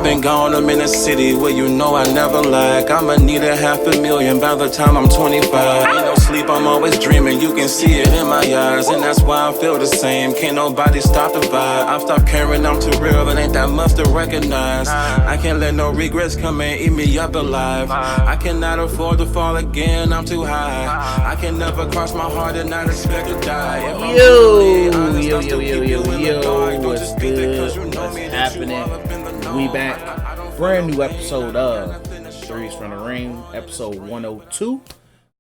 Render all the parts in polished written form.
I've been gone, I'm in a city where you know I never lag. I'ma need $500,000 by the time I'm 25. Ain't no sleep, I'm always dreaming, you can see it in my eyes. And that's why I feel the same, can't nobody stop the vibe. I've stopped caring, I'm too real, it ain't that much to recognize. I can't let no regrets come and eat me up alive. I cannot afford to fall again, I'm too high. I can never cross my heart and not expect to die. If I'm really honest, I'll still keep you in the dark. Don't just speak because you know me, that you all up in the know. We back. Brand new episode of Threes from the Ring, episode 102.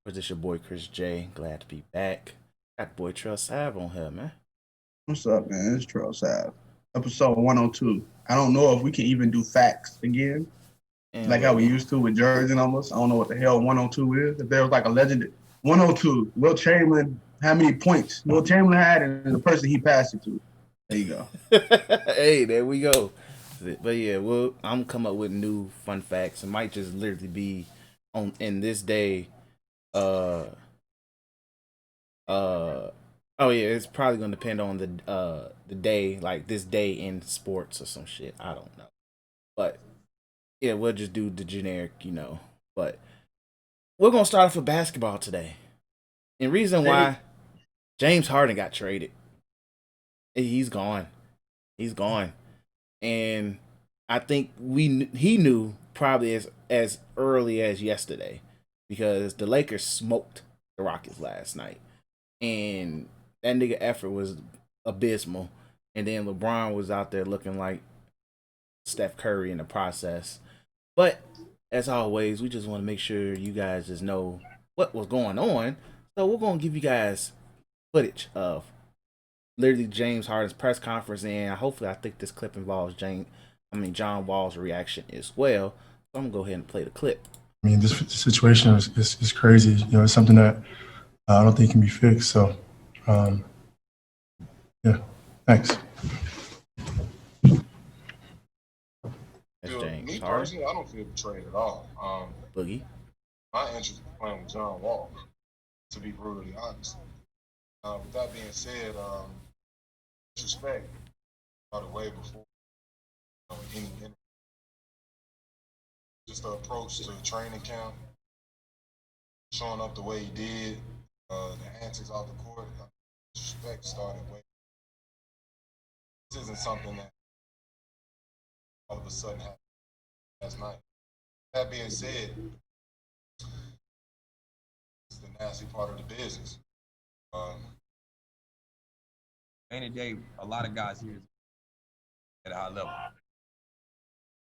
This is your boy Chris J. Glad to be back. Got boy Trell Sav on here, man. What's up, man? It's Trell Sav. Episode 102. I don't know if we can even do facts again, like how we used to with Jersey numbers. I don't know what the hell 102 is. If there was like a legend, 102, Will Chamberlain, how many points Will Chamberlain had and the person he passed it to. There you go. Hey, there we go. But yeah, I'm come up with new fun facts. It might just literally be in this day. Oh yeah, it's probably gonna depend on the day, like this day in sports or some shit. I don't know, but yeah, we'll just do the generic, But we're gonna start off with basketball today, and reason why James Harden got traded. He's gone. And I think he knew probably as early as yesterday because the Lakers smoked the Rockets last night, and that nigga effort was abysmal. And then LeBron was out there looking like Steph Curry in the process. But as always, we just want to make sure you guys just know what was going on. So we're gonna give you guys footage of literally James Harden's press conference, and hopefully I think this clip involves John Wall's reaction as well. So I'm gonna go ahead and play the clip. I mean, this situation is crazy. It's something that I don't think can be fixed. So, yeah, thanks. That's James Me Harden. personally, I don't feel betrayed at all. Boogie. My interest is playing with John Wall, to be brutally honest. With that being said, disrespect started way before any just the approach to training camp, showing up the way he did, the antics off the court. Disrespect started way. This isn't something that all of a sudden happened last night. That being said, it's the nasty part of the business. End of the day, a lot of guys here at a high level.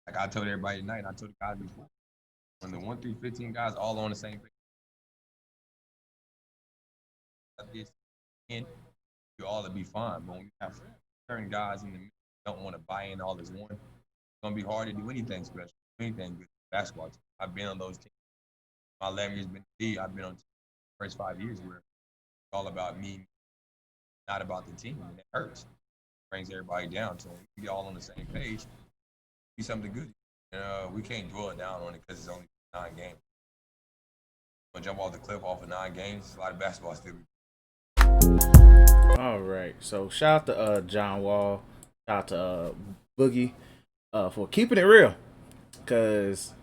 Like I told everybody tonight, and I told the guys before, when the 1 through 15 guys all on the same page, you all to be fine. But when you have certain guys in the middle don't want to buy in all as one, it's gonna be hard to do anything special, anything good basketball team. I've been on those teams. My 11 years been in the league. I've been on the first 5 years where it's all about me, not about the team, and it hurts. It brings everybody down. So we all on the same page. Be something good. We can't dwell it down on it because it's only 9 games. Gonna jump off the cliff off of 9 games. It's a lot of basketball still. All right. So shout out to John Wall. Shout out to Boogie for keeping it real, because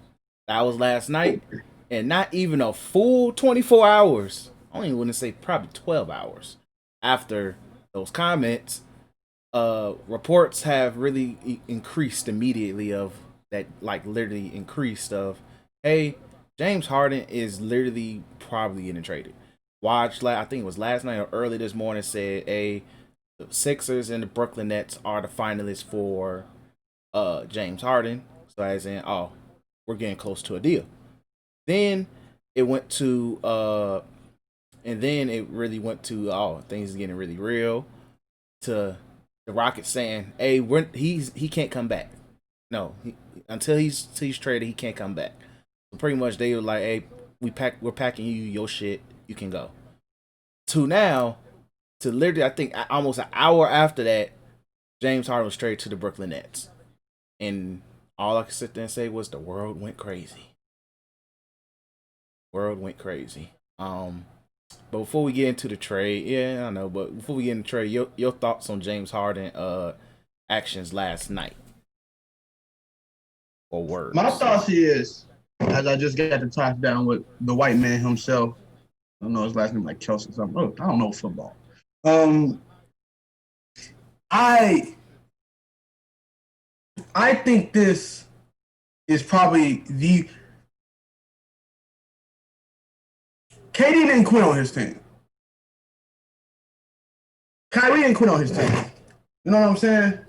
that was last night, and not even a full 24 hours. I don't even want to say probably 12 hours after those comments, reports have really increased immediately of that, like literally increased of, hey, James Harden is literally probably getting traded. I think it was last night or early this morning, said, hey, the Sixers and the Brooklyn Nets are the finalists for James Harden. So as in, oh, we're getting close to a deal. Then it went to things getting really real, to the Rockets saying, "Hey, he can't come back. No, until he's traded, he can't come back." So pretty much they were like, "Hey, we're packing you your shit. You can go." To literally, I think almost an hour after that, James Harden was traded to the Brooklyn Nets, and all I could sit there and say was the world went crazy. But before we get into the trade, yeah, I know, but before we get into the trade, your thoughts on James Harden actions last night? or words. My thoughts is, as I just got to talk down with the white man himself. I don't know his last name, like Kelsey or something. Oh, I don't know football. I think this is probably the KD didn't quit on his team. Kyrie didn't quit on his team. You know what I'm saying?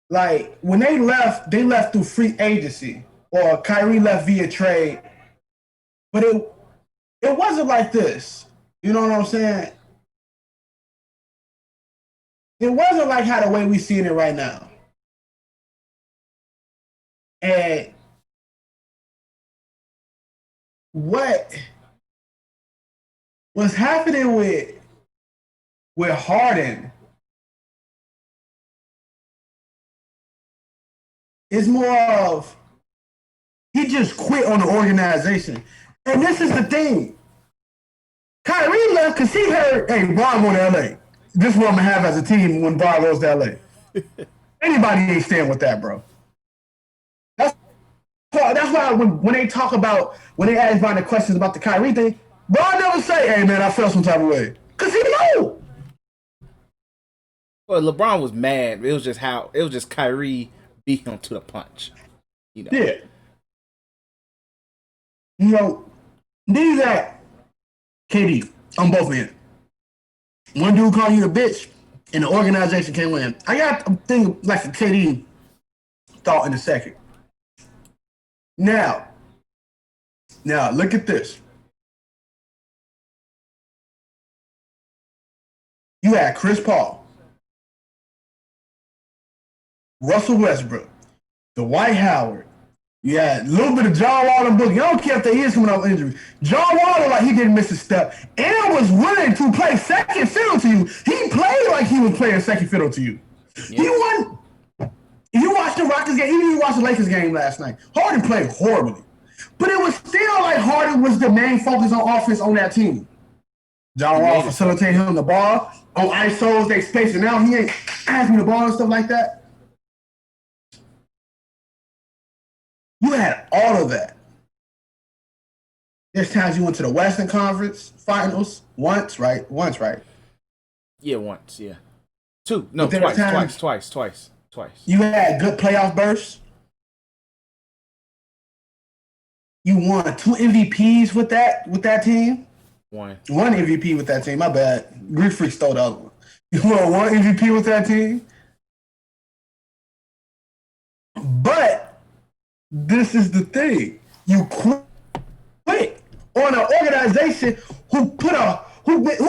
Like when they left through free agency, or Kyrie left via trade. But it wasn't like this. You know what I'm saying? It wasn't like how the way we seeing it right now. And what was happening with Harden is more of he just quit on the organization. And this is the thing. Kyrie left because he heard, hey, Bron going to LA. This woman have as a team when Bron goes to LA. Anybody ain't staying with that, bro. That's why when they talk about, when they ask Bron the questions about the Kyrie thing, Bron never say, hey, man, I felt some type of way. Because he know. Well, LeBron was mad. It was just Kyrie beat him to the punch. You know? Yeah. You know, these are KD on both ends. One dude call you a bitch, and the organization can't win. I got a thing like a KD thought in a second. Now, look at this. You had Chris Paul, Russell Westbrook, Dwight Howard. You had a little bit of John Wall and Boogie. I don't care if they is coming off injury. John Wall, like he didn't miss a step and was willing to play second fiddle to you. He played like he was playing second fiddle to you. Yeah. He won. If you watched the Rockets game, even if you watched the Lakers game last night, Harden played horribly. But it was still like Harden was the main focus on offense on that team. John Wall facilitated him the ball. On ISOs, they spacing out. He ain't asking the ball and stuff like that. You had all of that. There's times you went to the Western Conference Finals once, right? Yeah, once, yeah. Two. No, twice. You had good playoff bursts. You won 2 MVPs with that team. One MVP with that team. My bad. Greek Freak stole the other one. You won 1 MVP with that team. But this is the thing. You quit on an organization who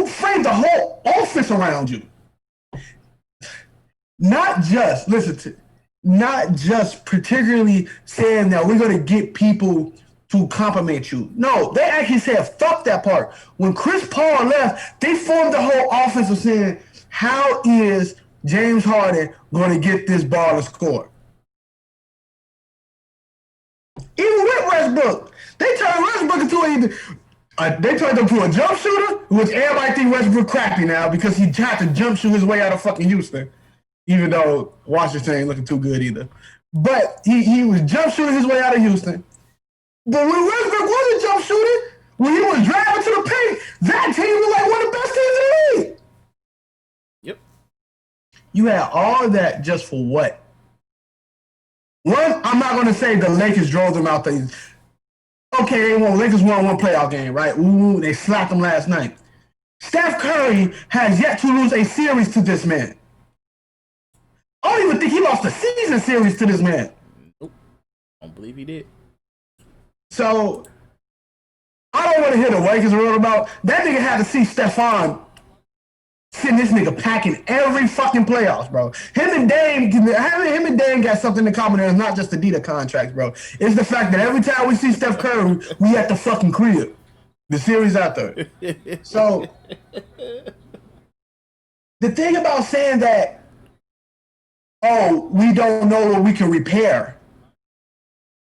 framed the whole offense around you. Not just particularly saying that we're going to get people to compliment you. No, they actually said, fuck that part. When Chris Paul left, they formed the whole offense of saying, how is James Harden going to get this ball to score? Even with Westbrook, they turned Westbrook into a jump shooter, which everybody think Westbrook crappy now because he tried to jump shoot his way out of fucking Houston, even though Washington ain't looking too good either. But he was jump shooting his way out of Houston. But when Westbrook wasn't jump shooting, when he was driving to the paint, that team was like one of the best teams in the league. Yep. You had all of that just for what? One, I'm not going to say the Lakers drove them out there. Okay, Lakers won 1 playoff game, right? Ooh, they slapped them last night. Steph Curry has yet to lose a series to this man. I don't even think he lost a season series to this man. Nope. I don't believe he did. So, I don't want to hear the Lakers wrote about. That nigga had to see Stephon send this nigga packing every fucking playoffs, bro. Him and Dame got something in common. It's not just the Dita contracts, bro. It's the fact that every time we see Steph Curry, we at the fucking crib. The series out there. So, the thing about saying that, oh, we don't know what we can repair.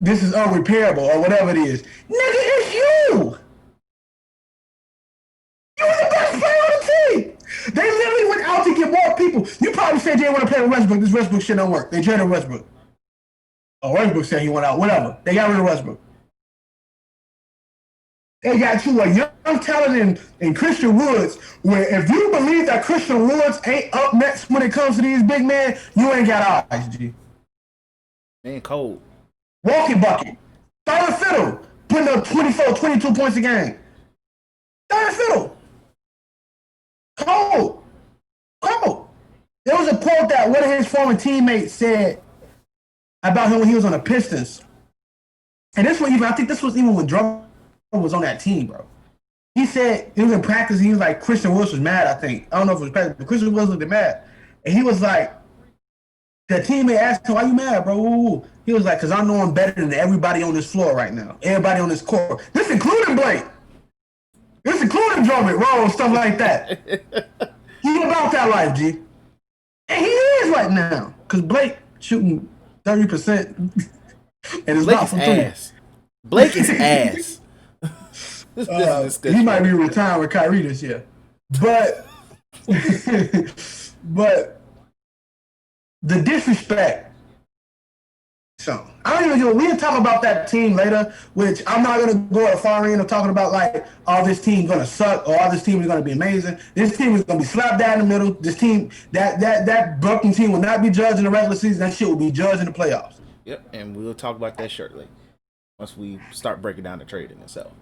This is unrepairable or whatever it is. Nigga, it's you! You were the best player on the team! They literally went out to get more people. You probably said they didn't want to play with Westbrook. This Westbrook shit don't work. They traded Westbrook. Oh, Westbrook said he went out. Whatever. They got rid of Westbrook. They got you a young talent in Christian Woods, where if you believe that Christian Woods ain't up next when it comes to these big men, you ain't got eyes, G. Man, cold. Walking bucket. Third fiddle. Putting up 24, 22 points a game. Third fiddle. Cold. Cold. There was a quote that one of his former teammates said about him when he was on the Pistons. And this one even, I think this was even when Drummond was on that team, bro. He said, he was in practice, he was like, Christian Woods was mad, I think. I don't know if it was practice, but Christian Woods looked mad. And he was like, the teammate asked him, why you mad, bro? Ooh. He was like, because I know I'm better than everybody on this floor right now. Everybody on this court. This including Blake. This including Drummond, Rose, stuff like that. He about that life, G. And he is right now. Because Blake shooting 30% and it's Blake not is from ass. Blake is ass. He might be retiring with Kyrie this year. But but the disrespect. So I don't even we'll talk about that team later, which I'm not gonna go as far in of talking about like, oh, this team gonna suck or oh, this team is gonna be amazing. This team is gonna be slapped down in the middle. This team that Brooklyn team will not be judged in the regular season. That shit will be judged in the playoffs. Yep, and we'll talk about that shortly once we start breaking down the trading itself.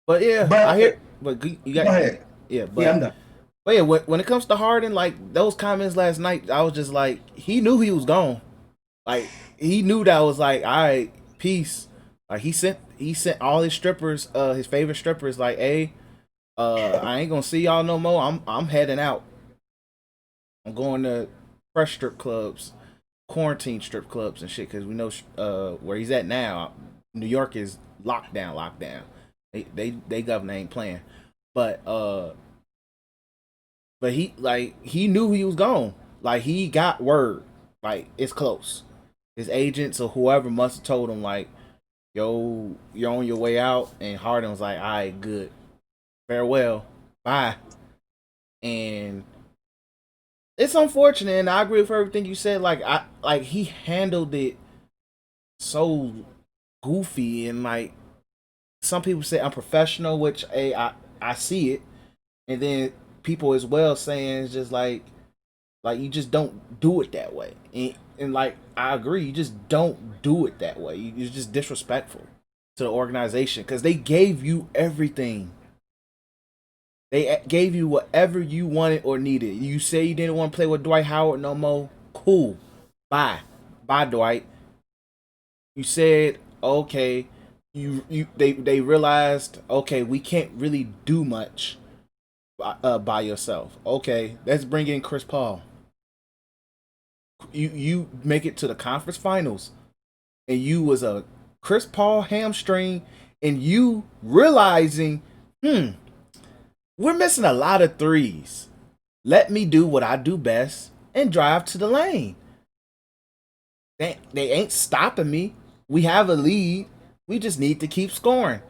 But yeah, I hear. But you got. Go ahead. Yeah, but yeah, I'm done. But yeah, when it comes to Harden, like those comments last night, I was just like, he knew he was gone. Like he knew that was like, all right, peace. Like he sent all his strippers, his favorite strippers, like, hey, I ain't gonna see y'all no more. I'm heading out. I'm going to fresh strip clubs, quarantine strip clubs and shit, because we know where he's at now. New York is lockdown. They governor ain't playing, but he knew he was gone. Like he got word, like it's close. His agents or whoever must have told him like, yo, you're on your way out. And Harden was like, all right, good, farewell, bye. And it's unfortunate, and I agree with everything you said. Like he handled it so goofy, and like some people say unprofessional, which I see it, and then people as well saying it's just like you just don't do it that way, and like I agree, you just don't do it that way. You're just disrespectful to the organization because they gave you everything. They gave you whatever you wanted or needed. You say you didn't want to play with Dwight Howard no more. Cool. Bye, Dwight. You said okay. They realized okay, we can't really do much by yourself. Okay, let's bring in Chris Paul. You make it to the conference finals, and you was a Chris Paul hamstring, and you realizing, we're missing a lot of threes. Let me do what I do best and drive to the lane. They ain't stopping me. We have a lead. We just need to keep scoring.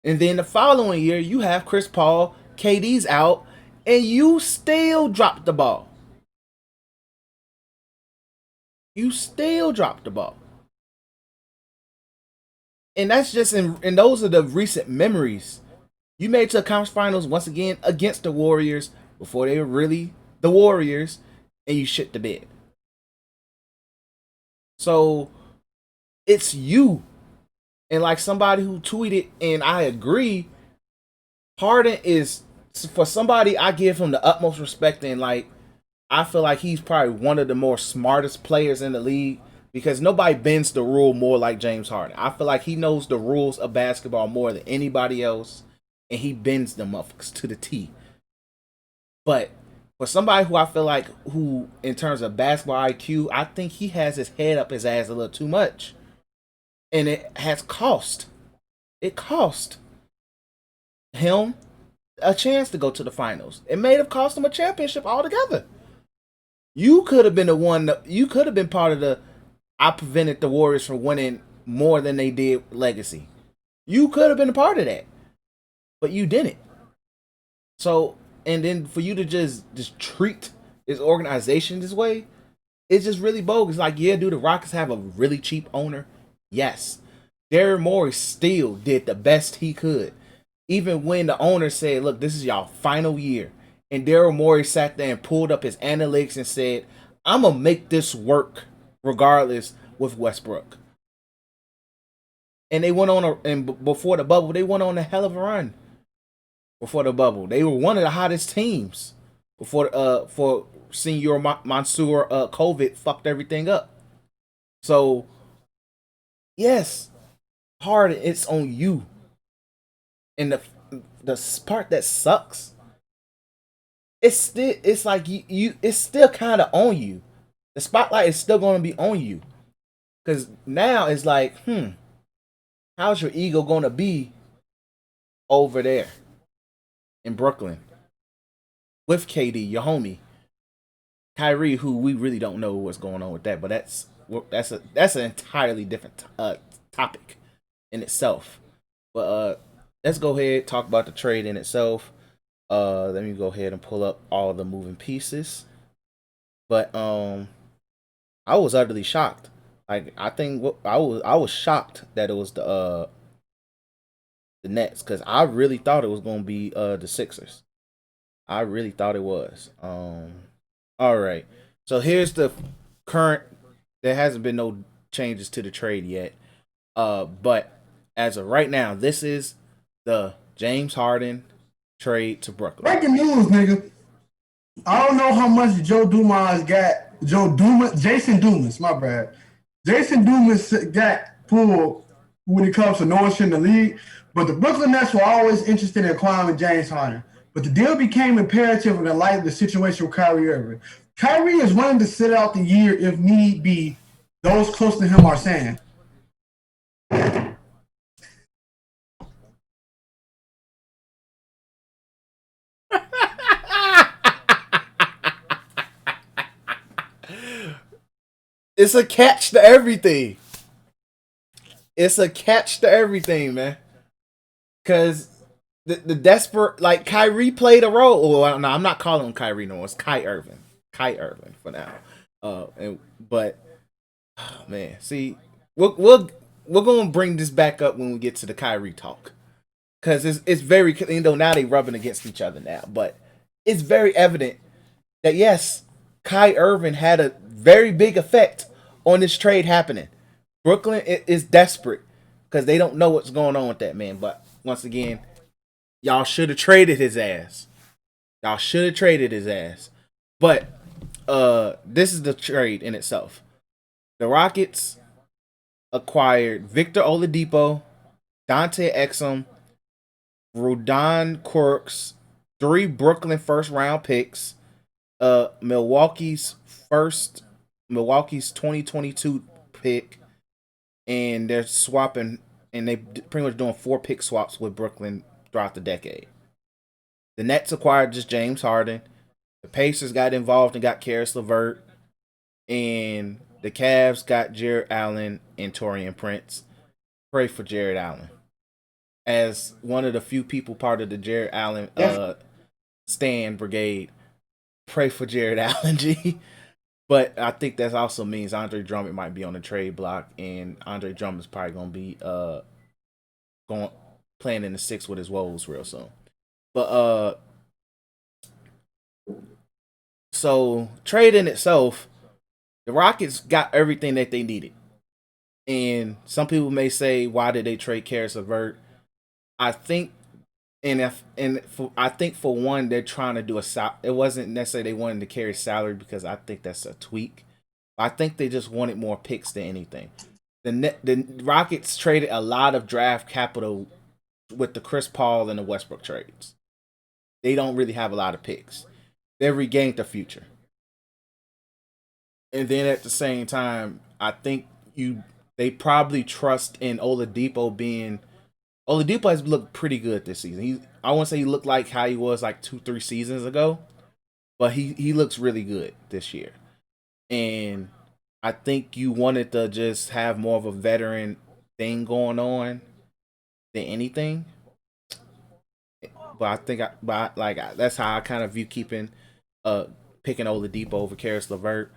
And then the following year, you have Chris Paul, KD's out, and you still drop the ball. You still drop the ball. And that's just and those are the recent memories. You made it to the conference finals once again against the Warriors before they were really the Warriors, and you shit the bed. So it's you. And like somebody who tweeted, and I agree, Harden is, for somebody, I give him the utmost respect, and like I feel like he's probably one of the more smartest players in the league because nobody bends the rule more like James Harden. I feel like he knows the rules of basketball more than anybody else, and he bends them up to the T. But for somebody who I feel like, who in terms of basketball IQ, I think he has his head up his ass a little too much. And it has cost. It cost him a chance to go to the finals. It may have cost him a championship altogether. You could have been the one. You could have been part of the. I prevented the Warriors from winning more than they did legacy. You could have been a part of that, but you didn't. So, and then for you to just treat this organization this way, It's just really bogus. Like, yeah, do the Rockets have a really cheap owner? Yes. Daryl Morey still did the best he could. Even when the owner said, look, this is y'all final year. And Daryl Morey sat there and pulled up his analytics and said, I'm going to make this work regardless with Westbrook. And they went on and before the bubble, they went on a hell of a run. Before the bubble, they were one of the hottest teams. For Senior Mansour, COVID fucked everything up. So, yes, Harden, it's on you. And the part that sucks, it's like it's still kind of on you. The spotlight is still going to be on you, because now it's like, how's your ego going to be over there in Brooklyn with KD, your homie, Kyrie, who we really don't know what's going on with that, but that's an entirely different topic in itself. But let's go ahead and talk about the trade in itself. Let me go ahead and pull up all the moving pieces. But I was utterly shocked. Like, I think I was shocked that it was the Nets, because I really thought it was gonna be the Sixers. I really thought it was. All right. So here's the current. There hasn't been no changes to the trade yet. But as of right now, this is the James Harden trade to Brooklyn. Breaking news, nigga. I don't know how much Jason Dumas, my bad. Jason Dumas got pulled when it comes to noise in the league, but the Brooklyn Nets were always interested in acquiring James Harden. But the deal became imperative in the light of the situation with Kyrie Irving. Kyrie is willing to sit out the year if need be, those close to him are saying. It's a catch to everything. It's a catch to everything, man. Because the desperate, like, Kyrie played a role. Well, no, I'm not calling him Kyrie no more. It's Kai Irving. Kai Irving for now. But man, see, we're gonna bring this back up when we get to the Kyrie talk, because it's very, now they rubbing against each other now, but it's very evident that yes, Kai Irving had a very big effect on this trade happening. Brooklyn is desperate because they don't know what's going on with that man. But once again, y'all should have traded his ass. But this is the trade in itself. The Rockets acquired Victor Oladipo, Dante Exum, Rudon Quirks, 3 Brooklyn first round picks, Milwaukee's 2022 pick, and they're swapping, and they pretty much doing 4 pick swaps with Brooklyn throughout the decade. The Nets acquired just James Harden. The Pacers got involved and got Karis LeVert, and the Cavs got Jared Allen and Taurean Prince. Pray for Jared Allen. As one of the few people part of the Jared Allen Stan Brigade, pray for Jared Allen, G. But I think that also means Andre Drummond might be on the trade block, and Andre Drummond's probably going to be playing in the 6 with his woes real soon. But so trade in itself, the Rockets got everything that they needed. And some people may say, why did they trade Karis LeVert? I think, I think for one, they're trying to do it wasn't necessarily they wanted to carry salary, because I think that's a tweak. I think they just wanted more picks than anything. The Rockets traded a lot of draft capital with the Chris Paul and the Westbrook trades. They don't really have a lot of picks. They regained the future. And then at the same time, I think they probably trust in Oladipo being. Oladipo has looked pretty good this season. I won't say he looked like how he was like 2-3 seasons ago, but he looks really good this year. And I think you wanted to just have more of a veteran thing going on than anything. But I think that's how I kind of view picking Oladipo over Karis LeVert.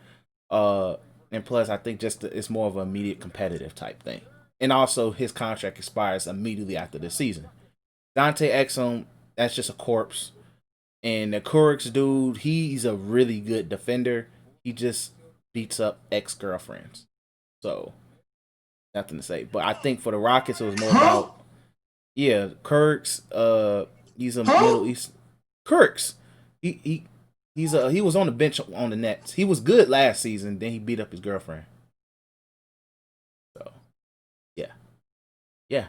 And plus, I think it's more of an immediate competitive type thing. And also, his contract expires immediately after the season. Dante Exum, that's just a corpse. And the Kurix dude, he's a really good defender. He just beats up ex-girlfriends. So, nothing to say. But I think for the Rockets, it was more about, Kurix, he's a Middle East. Kurix, he was on the bench on the Nets. He was good last season, then he beat up his girlfriend. So, yeah,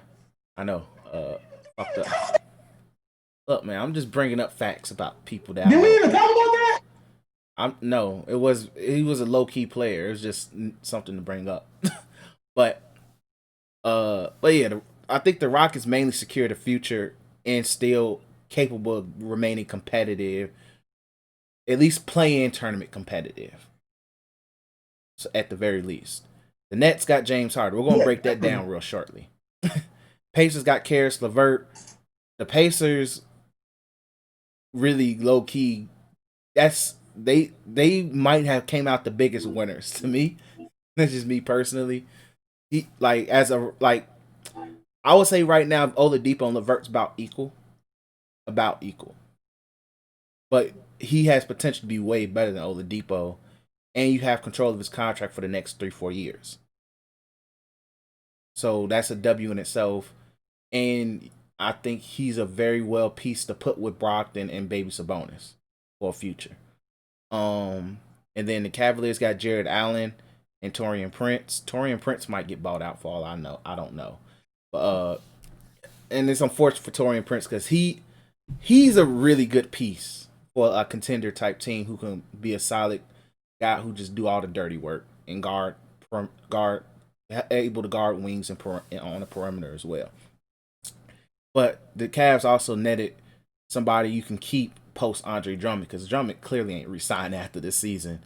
I know. Fucked up. Look, man, I'm just bringing up facts about people that. Did we even talk about that? No, he was a low key player. It was just something to bring up. but yeah, I think the Rockets mainly secure the future and still capable of remaining competitive, at least playing tournament competitive. So at the very least, the Nets got James Harden. We're gonna break that down real shortly. Pacers got Karis LeVert. The Pacers really low key. They might have came out the biggest winners to me. That's just me personally. I would say right now Oladipo and LeVert's about equal. But he has potential to be way better than Oladipo, and you have control of his contract for the next 3-4 years. So that's a W in itself. And I think he's a very well piece to put with Brogdon and Baby Sabonis for a future. And then the Cavaliers got Jared Allen and Taurean Prince. Taurean Prince might get bought out for all I know. I don't know. But and it's unfortunate for Taurean Prince because he's a really good piece for a contender type team who can be a solid guy who just do all the dirty work and able to guard wings and on the perimeter as well. But the Cavs also netted somebody you can keep post Andre Drummond because Drummond clearly ain't re-signed after this season.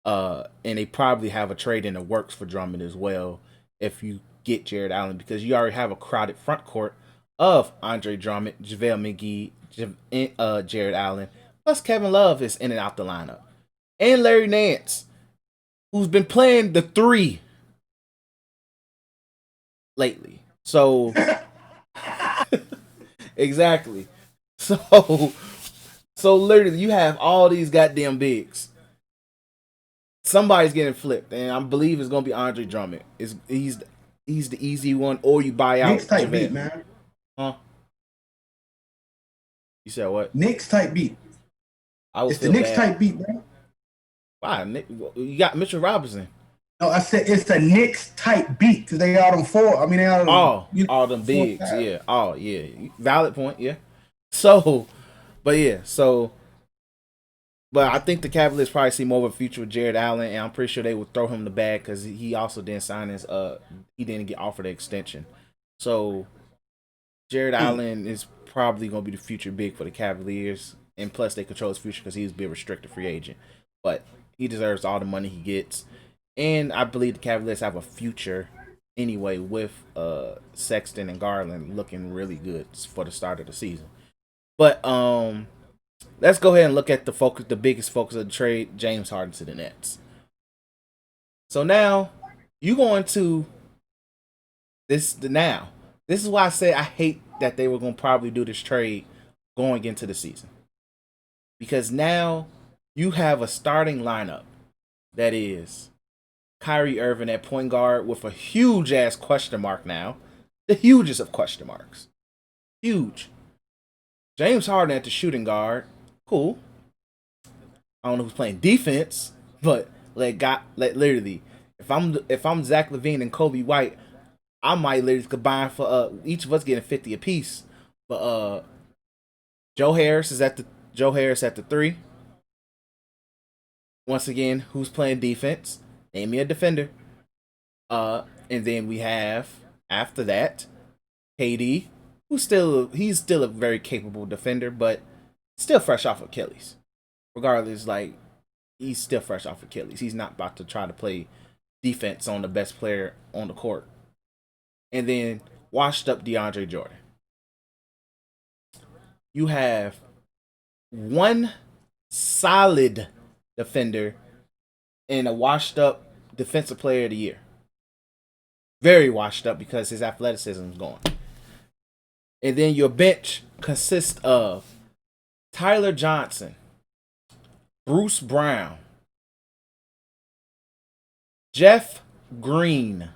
And they probably have a trade in the works for Drummond as well if you get Jared Allen because you already have a crowded front court of Andre Drummond, JaVale McGee, Jared Allen. Plus Kevin Love is in and out the lineup. And Larry Nance, who's been playing the 3 lately. So... Exactly. So literally, you have all these goddamn bigs. Somebody's getting flipped, and I believe it's gonna be Andre Drummond. He's the easy one, or you buy out. Knicks type beat, man. Huh? You said what? Knicks type beat. It's the Knicks type beat, man. Why? You got Mitchell Robinson. No, I said it's the Knicks type beat because they got them 4. I mean, they got them, all them bigs, yeah. Oh, yeah. Valid point, yeah. So, but I think the Cavaliers probably see more of a future with Jared Allen, and I'm pretty sure they would throw him the bag because he also didn't sign he didn't get offered an extension. So, Jared Allen is probably going to be the future big for the Cavaliers, and plus they control his future because he's been a restricted free agent. But he deserves all the money he gets. And I believe the Cavaliers have a future anyway with Sexton and Garland looking really good for the start of the season. But let's go ahead and look at the biggest focus of the trade, James Harden to the Nets. So now you go into this is why I say I hate that they were going to probably do this trade going into the season. Because now you have a starting lineup that is Kyrie Irving at point guard with a huge ass question mark now. The hugest of question marks. Huge. James Harden at the shooting guard. Cool. I don't know who's playing defense, but literally, if I'm Zach LaVine and Kobe White, I might literally combine for each of us getting 50 apiece. But Joe Harris at the 3. Once again, who's playing defense? Name me a defender. And then we have after that, KD, he's still a very capable defender, but still fresh off Achilles. Regardless, he's still fresh off Achilles. He's not about to try to play defense on the best player on the court. And then washed up DeAndre Jordan. You have one solid defender and a washed up defensive player of the year. Very washed up because his athleticism is gone. And then your bench consists of Tyler Johnson, Bruce Brown, Jeff Green,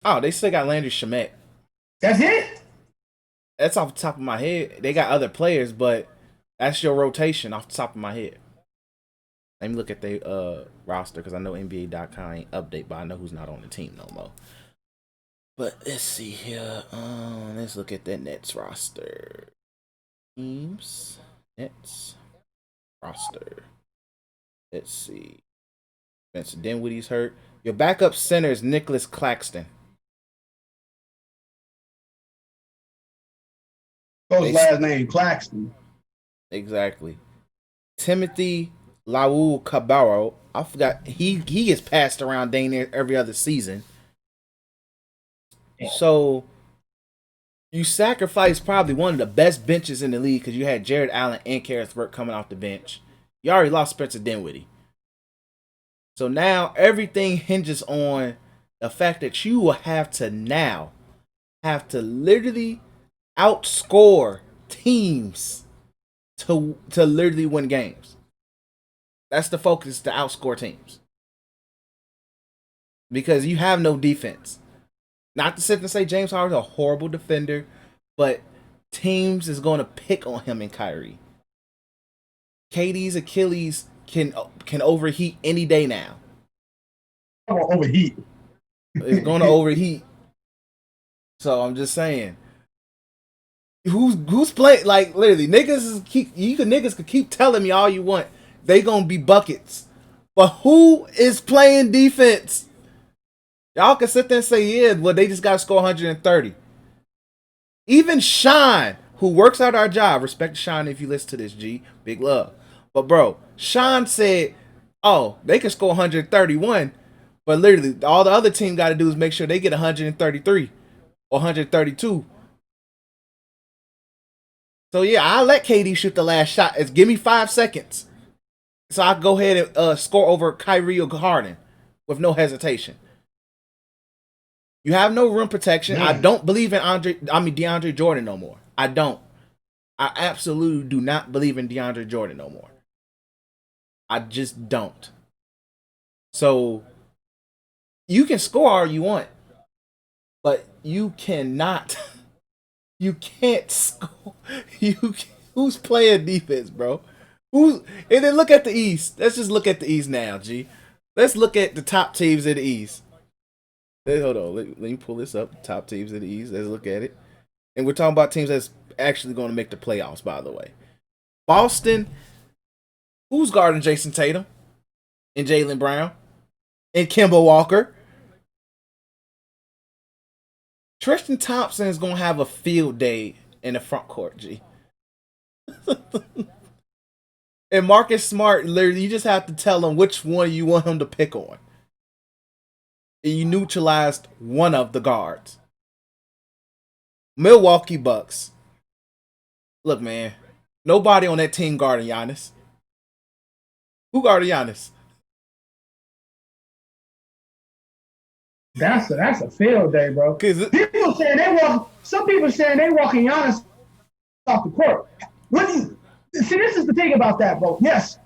oh, they still got Landry Shamet. That's it? That's off the top of my head. They got other players, but that's your rotation off the top of my head. Let me look at their roster because I know NBA.com ain't update, but I know who's not on the team no more. But let's see here. Let's look at that Nets roster. Teams. Nets roster. Let's see. Spencer Dinwiddie's hurt. Your backup center is Nicholas Claxton. His last name Claxton. Exactly. Timothy Laul Cabarro. I forgot. He gets passed around dang near every other season. So you sacrificed probably one of the best benches in the league because you had Jared Allen and Karis Burke coming off the bench. You already lost Spencer Dinwiddie. So now everything hinges on the fact that you will have to literally outscore teams to literally win games. That's the focus, to outscore teams. Because you have no defense. Not to sit and say James Harden's a horrible defender, but teams is going to pick on him and Kyrie. KD's Achilles can overheat any day now. Overheat. It's going to overheat. So I'm just saying, who's playing? Like literally, niggas could keep telling me all you want. They gonna be buckets, but who is playing defense? Y'all can sit there and say, yeah, well, they just got to score 130. Even Sean, who works out our job, respect Sean if you listen to this, G, big love. But bro, Sean said, oh, they can score 131, but literally all the other team got to do is make sure they get 133 or 132. So yeah, I'll let KD shoot the last shot. Give me 5 seconds, so I can go ahead and score over Kyrie or Harden with no hesitation. You have no rim protection. Man. I don't believe in DeAndre Jordan no more. I don't. I absolutely do not believe in DeAndre Jordan no more. I just don't. So you can score all you want, but you cannot. You can't score. Who's playing defense, bro? And then look at the East. Let's just look at the East now, G. Let's look at the top teams in the East. Hold on. Let me pull this up. Top teams in the East. Let's look at it. And we're talking about teams that's actually going to make the playoffs, by the way. Boston. Who's guarding Jason Tatum? And Jaylen Brown? And Kemba Walker? Tristan Thompson is going to have a field day in the front court, G. And Marcus Smart, literally, you just have to tell him which one you want him to pick on. And you neutralized one of the guards. Milwaukee Bucks. Look, man. Nobody on that team guarding Giannis. Who guarded Giannis? That's a field day, bro. People saying some people saying they walking Giannis off the court. See, this is the thing about that, bro. Yes.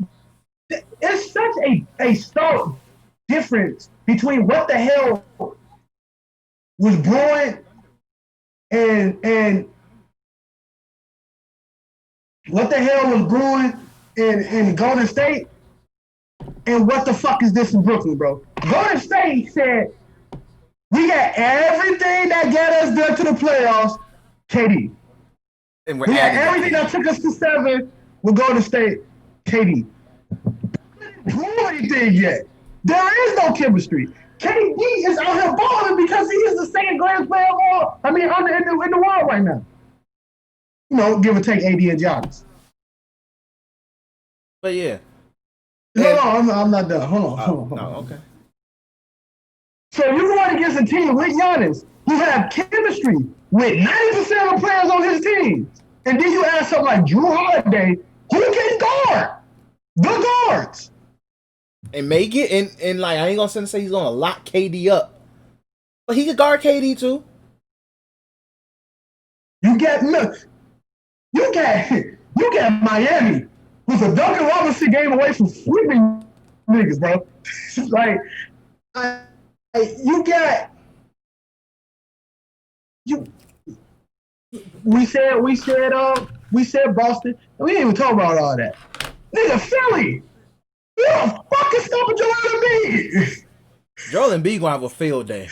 It's such a stark difference between what the hell was brewing and what the hell was brewing in Golden State and what the fuck is this in Brooklyn, bro? Golden State said, we got everything that got us there to the playoffs, KD. And we got everything that took us to 7 with Golden State, KD. Didn't do anything yet. There is no chemistry. KD is out here balling because he is the second greatest player of all. I mean, in the world right now. You know, give or take AD and Giannis. But yeah. No, I'm not done. Hold on. No, okay. So you're going against a team with Giannis who have chemistry with 90% of the players on his team. And then you add something like Drew Holiday, who can guard? The guards. And make it, and like, I ain't gonna sit and say he's gonna lock KD up. But he could guard KD too. You get Miami, who's a Duncan Robinson game away from sweeping niggas, bro. Like, we said Boston, and we didn't even talk about all that. Nigga, Philly, you the fucking stopping Joel Embiid. Joel Embiid gonna have a field day.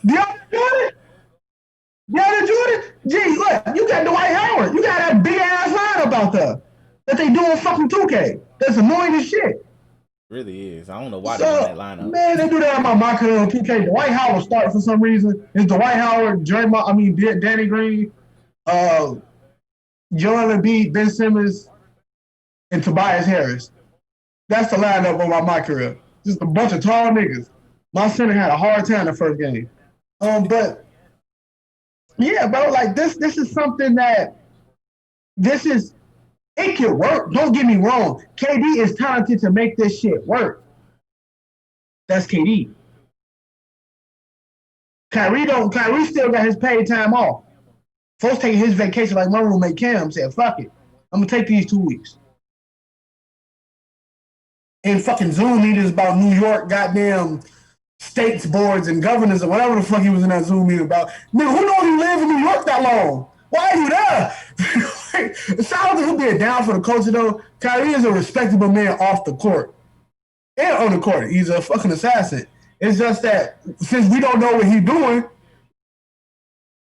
DeAndre Jordan, gee, look, you got Dwight Howard. You got that big ass lineup out there that they do in fucking 2K. That's annoying as shit. Really is. I don't know why they're in that lineup. Man, they do that on my career on 2K. Dwight Howard started for some reason. It's Dwight Howard, Danny Green, Joel Embiid, Ben Simmons, and Tobias Harris. That's the lineup on my career. Just a bunch of tall niggas. My center had a hard time the first game. But yeah, bro, like this is something that it can work. Don't get me wrong. KD is talented to make this shit work. That's KD. Kyrie still got his paid time off. Folks taking his vacation like my roommate Cam said, fuck it. I'm gonna take these 2 weeks. And fucking Zoom meetings about New York goddamn states boards and governors or whatever the fuck he was in that Zoom meeting about. Nigga, who knows you live in New York that long? Why are you there? Shout out to him being down for the culture though. Kyrie is a respectable man off the court. And on the court. He's a fucking assassin. It's just that since we don't know what he's doing,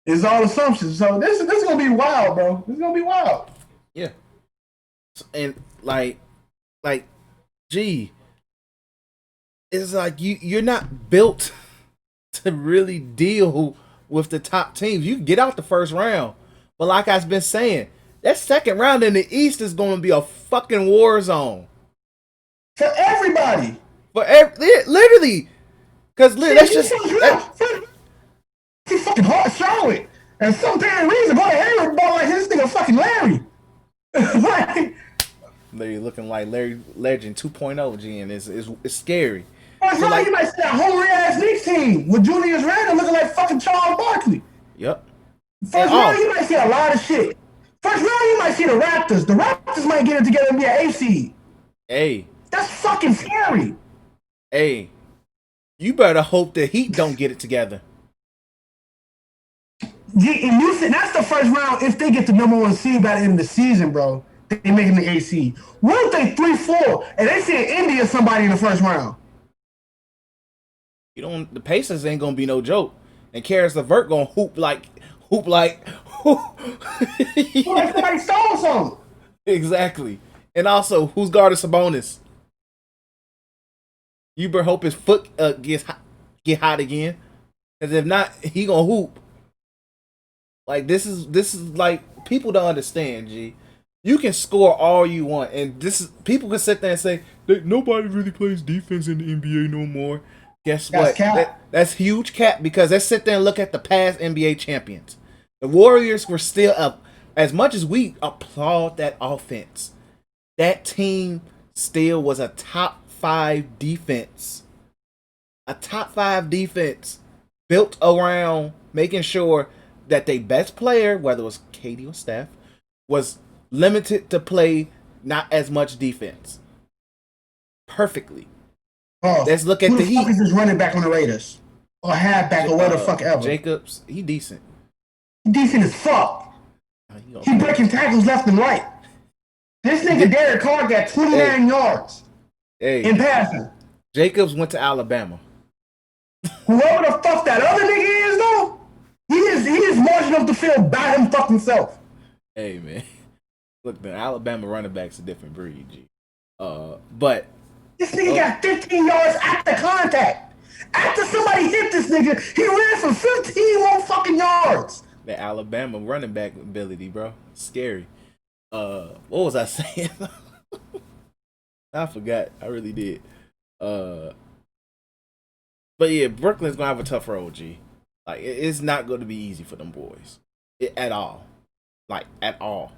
it's all assumptions. So this is gonna be wild, bro. This is gonna be wild. Yeah. And like, gee, it's like you're not built to really deal with the top teams. You can get out the first round, but like I've been saying, that second round in the East is going to be a fucking war zone for everybody. Literally, because that's just he's fucking hard Charlotte, and some damn reason go to Harry ball like his nigga fucking Larry. Like, Larry looking like Larry Legend 2.0 G, and it's scary. First round, like, you might see that hungry ass Knicks team with Julius Randle looking like fucking Charles Barkley. Yep. First round, you might see a lot of shit. First round, you might see the Raptors. The Raptors might get it together and be an 8 seed. Hey. That's fucking scary. Hey. You better hope the Heat don't get it together. Yeah, and you said that's the first round if they get the number 1 seed by the end of the season, bro. They making the 8 seed. What if they 3-4 and they see India somebody in the first round? The Pacers ain't gonna be no joke, and Karis LeVert gonna hoop like. Like somebody stole something. Exactly, and also who's guarding Sabonis? You better hope his foot get hot again, because if not, he gonna hoop. Like this is like people don't understand. G, you can score all you want, and people can sit there and say that nobody really plays defense in the NBA no more. Guess what? That's huge cap, because let's sit there and look at the past NBA champions. The Warriors were still up. As much as we applaud that offense, that team still was a top 5 defense. A top 5 defense built around making sure that their best player, whether it was KD or Steph, was limited to play not as much defense. Perfectly. Oh, let's look at the Heat. Who the fuck is this running back on the Raiders? Or halfback or whatever the fuck ever? Jacobs, he decent. Decent as fuck. He breaking tackles left and right. This nigga Derek Carr got 29 yards in passing. Jacobs went to Alabama. Whoever the fuck that other nigga is, though, he is marching up the field by him fucking self. Hey, man. Look, the Alabama running back's a different breed, G. But this nigga got 15 yards after contact. After somebody hit this nigga, he ran for 15 more fucking yards. The Alabama running back ability, bro. Scary. What was I saying? I forgot. I really did. But yeah, Brooklyn's gonna have a tough road, G. Like, it's not gonna be easy for them boys. at all, like at all.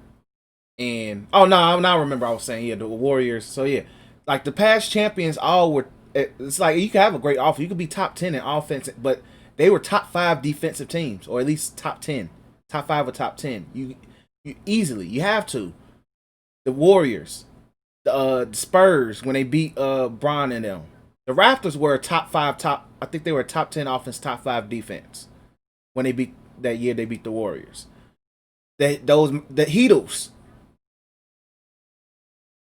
And oh no, I remember I was saying the Warriors. So yeah, like the past champions all were. It's like you could have a great offense. You could be top 10 in offense, but they were top 5 defensive teams, or at least top 10, top 5 or top 10. You easily you have to. The Warriors, the Spurs when they beat Bron and them. The Raptors were a top 5, I think they were a top 10 offense, top 5 defense when they beat that year. They beat the Warriors. The Heatles.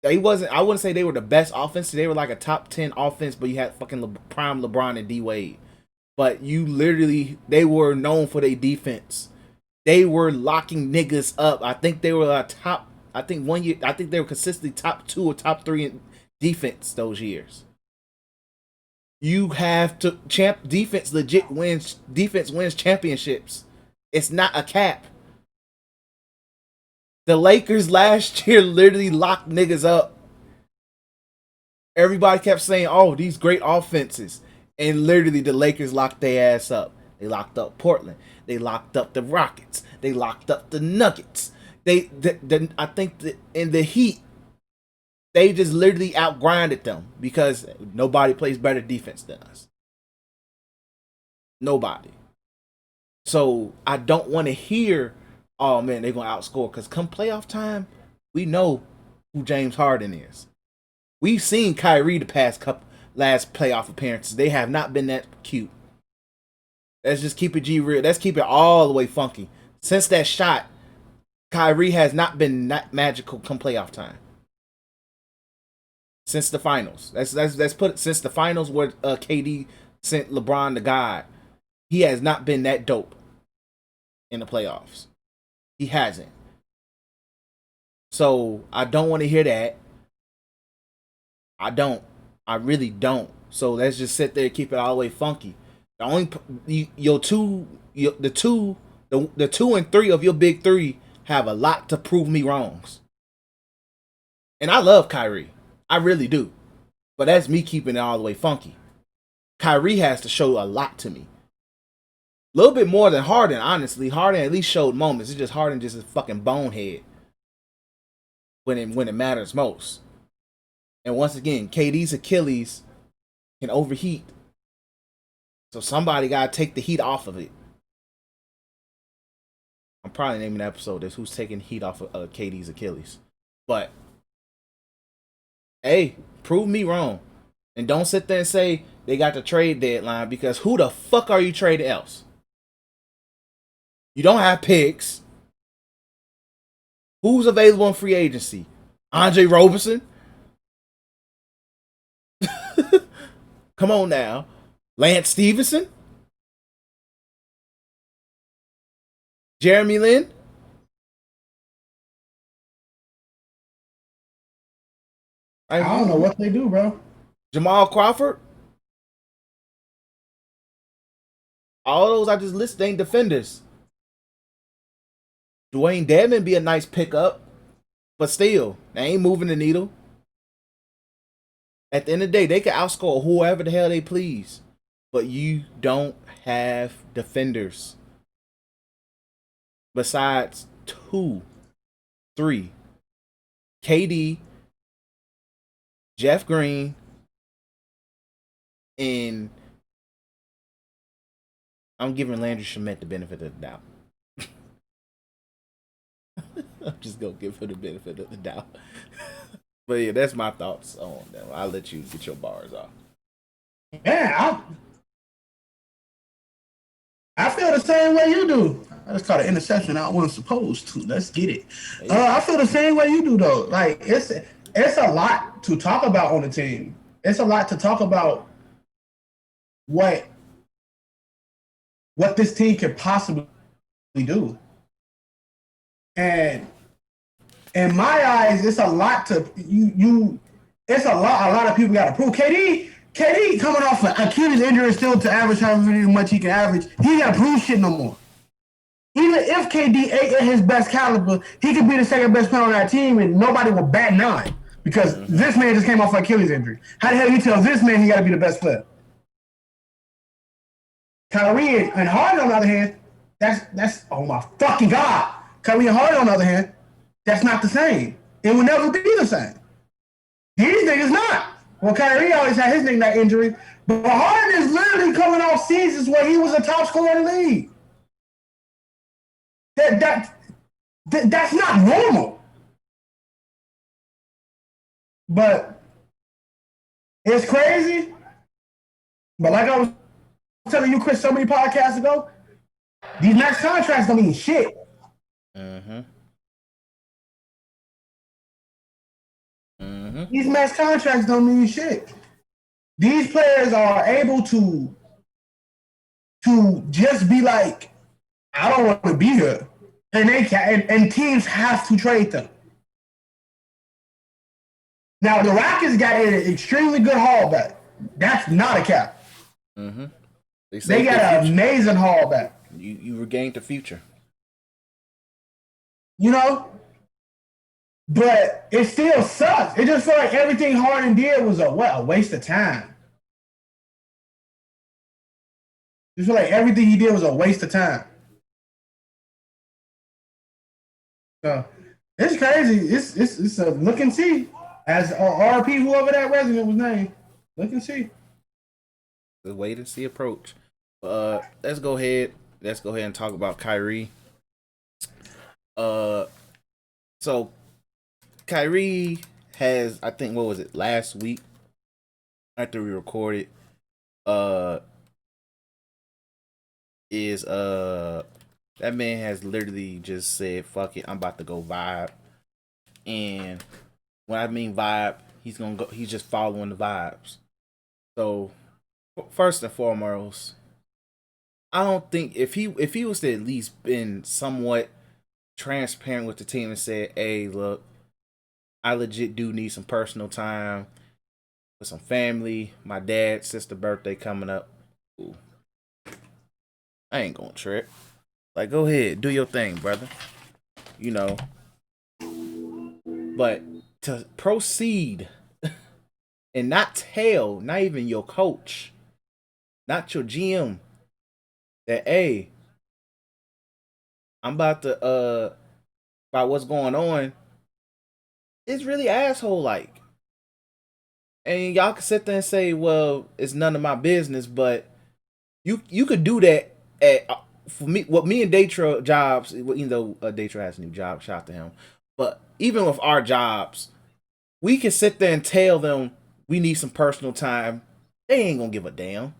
They wasn't. I wouldn't say they were the best offense. They were like a top 10 offense, but you had fucking prime LeBron and D Wade. But they were known for their defense. They were locking niggas up. I think they were a top. I think one year. I think they were consistently top 2 or top 3 in defense those years. You have to defense legit wins. Defense wins championships. It's not a cap. The Lakers last year literally locked niggas up. Everybody kept saying, "Oh, these great offenses," and literally the Lakers locked their ass up. They locked up Portland. They locked up the Rockets. They locked up the Nuggets. I think in the Heat, they just literally outgrinded them because nobody plays better defense than us. Nobody. So I don't want to hear, "Oh man, they're gonna outscore," because come playoff time, we know who James Harden is. We've seen Kyrie the last playoff appearances. They have not been that cute. Let's just keep it G real. Let's keep it all the way funky. Since that shot, Kyrie has not been that magical come playoff time. Since the finals, let's put it. Since the finals where KD sent LeBron to God, he has not been that dope in the playoffs. He hasn't. So I don't want to hear that. I don't. I really don't. So let's just sit there and keep it all the way funky. The only the 2 and 3 of your big 3 have a lot to prove me wrongs. And I love Kyrie. I really do. But that's me keeping it all the way funky. Kyrie has to show a lot to me. A little bit more than Harden, honestly. Harden at least showed moments. It's just Harden just a fucking bonehead when it matters most. And once again, KD's Achilles can overheat. So somebody gotta take the heat off of it. I'm probably naming the episode this "Who's Taking Heat Off of KD's Achilles." But hey, prove me wrong. And don't sit there and say they got the trade deadline, because who the fuck are you trading else? You don't have picks. Who's available in free agency? Andre Roberson? Come on now. Lance Stevenson? Jeremy Lin? I don't know what they do, bro. Jamal Crawford? All those I just listed ain't defenders. Dwayne Dedman be a nice pickup, but still, they ain't moving the needle. At the end of the day, they can outscore whoever the hell they please, but you don't have defenders. Besides 2, 3, KD, Jeff Green, and I'm giving Landry Shamet the benefit of the doubt. I'm just gonna give her the benefit of the doubt. But yeah, that's my thoughts on them. I'll let you get your bars off. Yeah, I feel the same way you do. I just caught an interception I wasn't supposed to. Let's get it. I feel the same way you do, though. Like it's a lot to talk about on the team. It's a lot to talk about what this team can possibly do. And in my eyes, it's a lot to you. It's a lot of people got to prove. KD coming off an Achilles injury still to average however much he can average. He got to prove shit no more. Even if KD ain't at his best caliber, he could be the second best player on that team, and nobody will bat an eye because this man just came off an Achilles injury. How the hell you tell this man he got to be the best player? Kyrie and Harden, on the other hand, That's oh my fucking God. Kyrie and Harden, on the other hand, that's not the same. It will never be the same. These niggas not. Well, Kyrie always had his nickname injury, but Harden is literally coming off seasons where he was a top scorer in the league. That's not normal. But it's crazy. But like I was telling you, Chris, so many podcasts ago, these max contracts don't mean shit. These max contracts don't mean shit. These players are able to just be like, I don't want to be here, and they can, and teams have to trade them. Now the Rockets got an extremely good haul back. That's not a cap. They got an amazing haul back. You regained the future. You know? But it still sucks. It just felt like everything Harden did was a waste of time. It feel like everything he did was a waste of time. So it's crazy. It's a look and see. As RP, whoever that resident was named. Look and see. The wait and see approach. Let's go ahead and talk about Kyrie. So Kyrie has, I think, what was it, last week after we recorded, that man has literally just said, fuck it, I'm about to go vibe. And when I mean vibe, he's just following the vibes. So first and foremost, I don't think if he was to at least been somewhat transparent with the team and said, hey, look, I legit do need some personal time with some family. My dad's sister's birthday coming up. Ooh. I ain't gonna trip. Like, go ahead, do your thing, brother. You know. But to proceed and not tell, not even your coach, not your GM, that, hey, I'm about what's going on, it's really asshole like. And y'all can sit there and say, well, it's none of my business, but you could do that for me. What me and Daytra jobs, even though Daytra has a new job, shout out to him. But even with our jobs, we can sit there and tell them we need some personal time. They ain't gonna give a damn.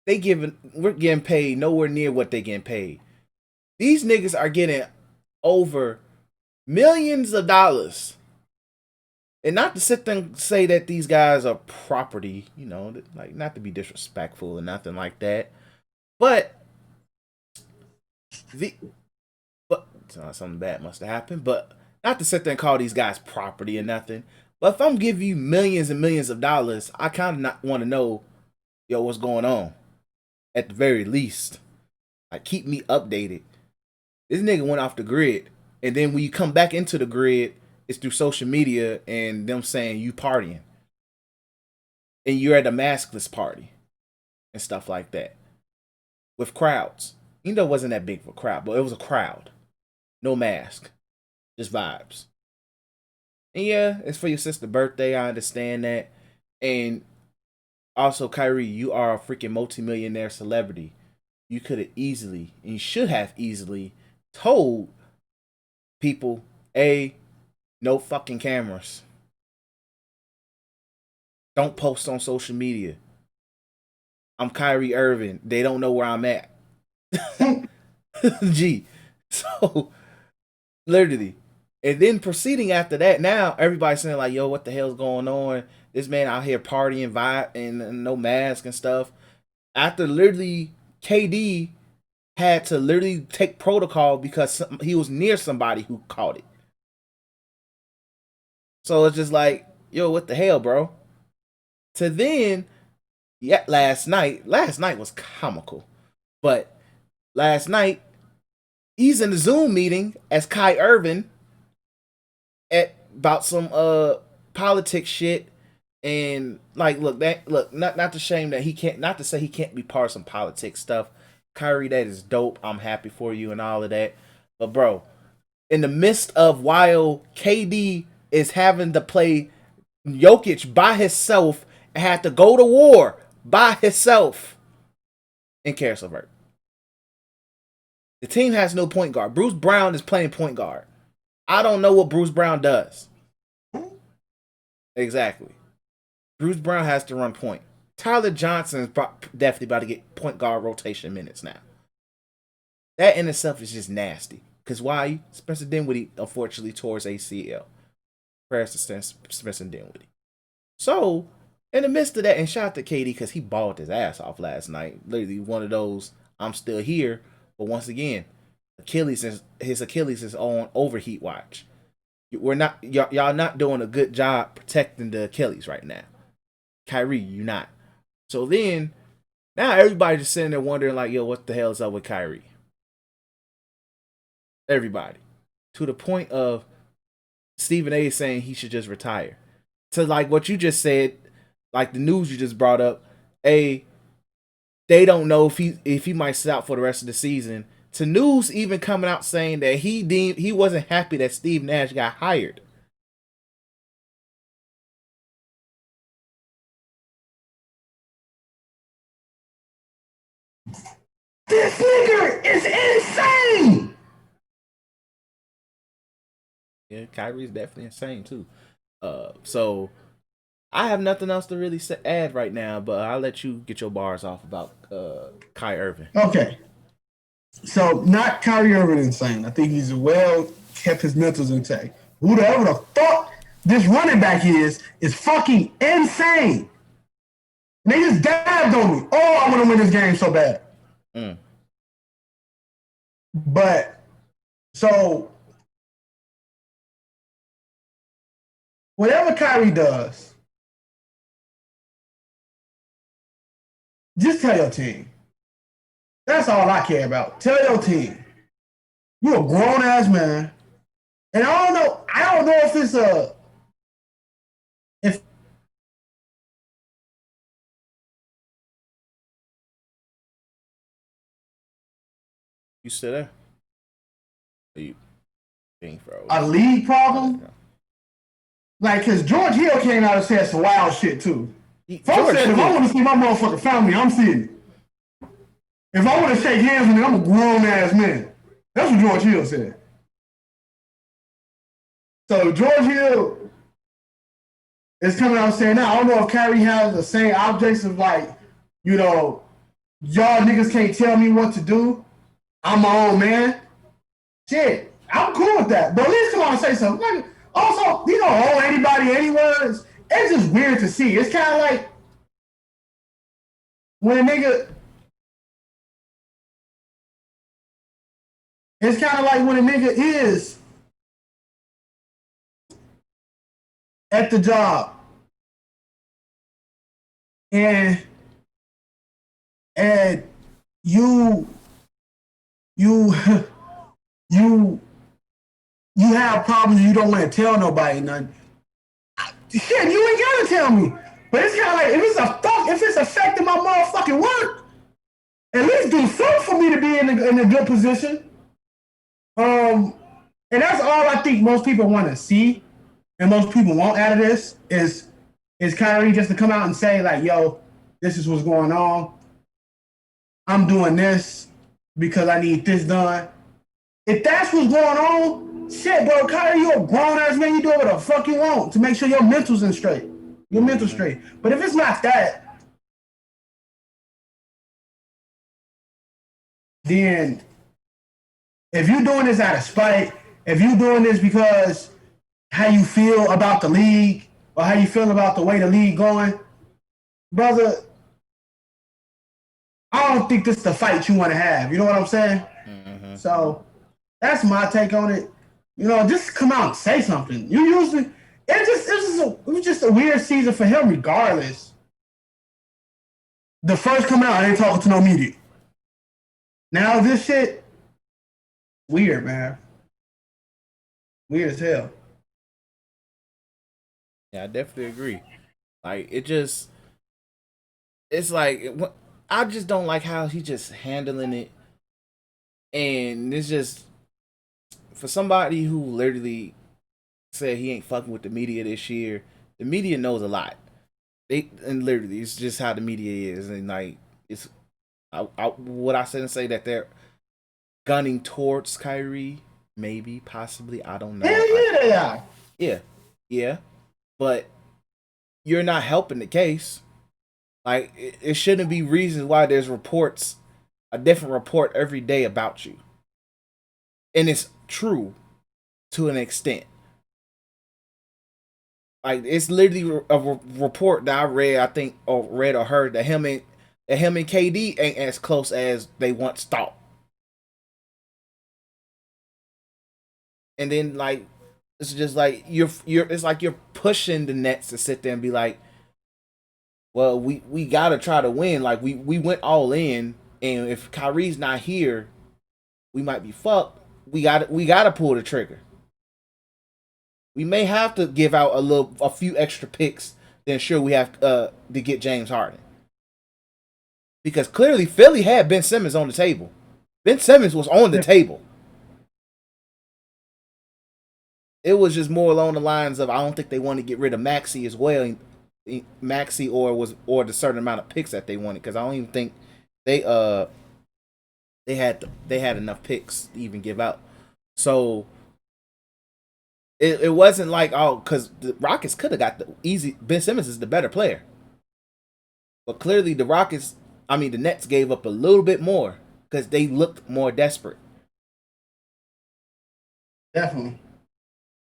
We're getting paid nowhere near what they getting paid. These niggas are getting over millions of dollars. And not to sit there and say that these guys are property, you know, like not to be disrespectful or nothing like that. But something bad must have happened. But not to sit there and call these guys property or nothing. But if I'm giving you millions and millions of dollars, I kind of not want to know, yo, what's going on. At the very least, like, keep me updated. This nigga went off the grid, and then when you come back into the grid, it's through social media and them saying you partying, and you're at a maskless party and stuff like that with crowds. You know, it wasn't that big of a crowd, but it was a crowd, no mask, just vibes. And yeah, it's for your sister's birthday. I understand that, and also, Kyrie, you are a freaking multimillionaire celebrity. You could have easily, and you should have easily, told people, hey, no fucking cameras. Don't post on social media. I'm Kyrie Irving. They don't know where I'm at. Gee. So, literally. And then proceeding after that, now everybody's saying like, yo, what the hell's going on? This man out here partying, vibe, and no mask and stuff. After literally KD had to literally take protocol because he was near somebody who caught it. So it's just like, yo, what the hell, bro? To then, yeah, last night was comical. But last night, he's in the Zoom meeting as Kai Irvin about some politics shit. And like, look, not to shame that he can't, not to say he can't be part of some politics stuff. Kyrie, that is dope. I'm happy for you and all of that. But bro, in the midst of while KD is having to play Jokic by himself and had to go to war by himself in Caris LeVert. The team has no point guard. Bruce Brown is playing point guard. I don't know what Bruce Brown does. Exactly. Bruce Brown has to run point. Tyler Johnson is definitely about to get point guard rotation minutes now. That in itself is just nasty. Because why? Spencer Dinwiddie, unfortunately, tore his ACL. Prayers to Spencer Dinwiddie. So, in the midst of that, and shout out to KD because he balled his ass off last night. Literally one of those, I'm still here. But once again, his Achilles is on overheat watch. Y'all not doing a good job protecting the Achilles right now. Kyrie, you're not. So then, now everybody's just sitting there wondering like, yo, what the hell is up with Kyrie? Everybody. To the point of Stephen A. saying he should just retire. To like what you just said, like the news you just brought up, they don't know if he might sit out for the rest of the season. To news even coming out saying that he wasn't happy that Steve Nash got hired. This nigga is insane. Yeah, Kyrie's definitely insane too. So I have nothing else to really add right now, but I'll let you get your bars off about Kai Irving. Okay. So not Kyrie Irving insane. I think he's well kept his mentals intact. Whoever the fuck this running back is fucking insane. And they just dabbed on me. Oh, I want to win this game so bad. But so whatever Kyrie does, just tell your team. That's all I care about. Tell your team. You're a grown ass man. And I don't know if it's if You still there? You being froze. A league problem. Like, cause George Hill came out and said some wild shit too. Folks said if I want to see my motherfucking family, I'm seeing it. If I want to shake hands with me, I'm a grown ass man. That's what George Hill said. So George Hill is coming out saying that. I don't know if Kyrie has the same objects of like, y'all niggas can't tell me what to do. I'm my own man. Shit, I'm cool with that. But at least come on and say something. Like, also, you don't owe anybody any words. It's just weird to see. It's kind of like when a nigga. It's kind of like when a nigga is at the job and you have problems and you don't want to tell nobody nothing. Shit, you ain't gotta tell me. But it's kind of like if it's affecting my motherfucking work, at least do something for me to be in a good position. And that's all I think most people want to see, and most people want out of this is Kyrie just to come out and say like, "Yo, this is what's going on. I'm doing this because I need this done." If that's what's going on, shit, bro, Kyrie, you a grown ass man. You do what the fuck you want to make sure your mental's in straight. Your mental straight. But if it's not that, then if you're doing this out of spite, if you're doing this because how you feel about the league or how you feel about the way the league going, brother, I don't think this is the fight you want to have. You know what I'm saying? Mm-hmm. So that's my take on it. Just come out and say something. You usually it was just a weird season for him regardless. The first coming out, I ain't talking to no media. Now this shit, weird, man. Weird as hell. Yeah, I definitely agree. Like, it's like, I just don't like how he just handling it, and it's just for somebody who literally said he ain't fucking with the media this year. The media knows a lot. And literally, it's just how the media is, and like it's what I said and say that they're gunning towards Kyrie, maybe, possibly, I don't know. Hell yeah, they are. Yeah, but you're not helping the case. Like it shouldn't be reasons why there's reports, a different report every day about you, and it's true to an extent. Like it's literally a report that I read, I think, or read or heard that him and KD ain't as close as they once thought. And then like it's just like you're it's like you're pushing the Nets to sit there and be like, well, we gotta try to win. Like we went all in, and if Kyrie's not here, we might be fucked. We gotta pull the trigger. We may have to give out a few extra picks to ensure we have to get James Harden. Because clearly Philly had Ben Simmons on the table. Ben Simmons was on the table. It was just more along the lines of I don't think they want to get rid of Maxey as well. Maxey or the certain amount of picks that they wanted, because I don't even think they had enough picks to even give out. So it wasn't like, oh, because the Rockets could have got the easy. Ben Simmons is the better player, but clearly the Nets gave up a little bit more because they looked more desperate. Definitely.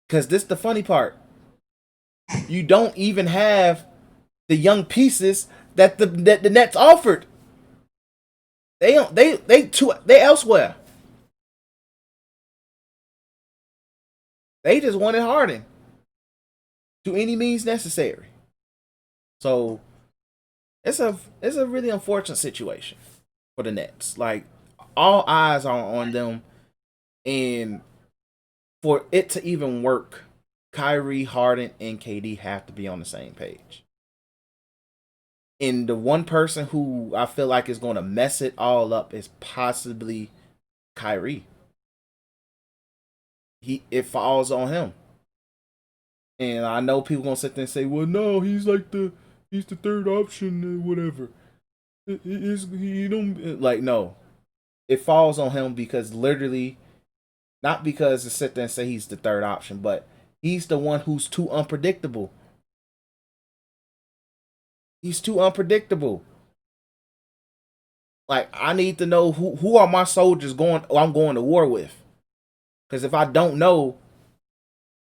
Because this is the funny part. You don't even have the young pieces that the Nets offered. They elsewhere. They just wanted Harden to any means necessary. So it's a really unfortunate situation for the Nets. Like all eyes are on them, and for it to even work, Kyrie, Harden, and KD have to be on the same page. And the one person who I feel like is going to mess it all up is possibly Kyrie. It falls on him. And I know people gonna sit there and say, well, no, he's the third option or whatever. He don't like, no. It falls on him because literally, not because to sit there and say he's the third option, but he's the one who's too unpredictable. He's too unpredictable. Like, I need to know who are my soldiers I'm going to war with. Because if I don't know,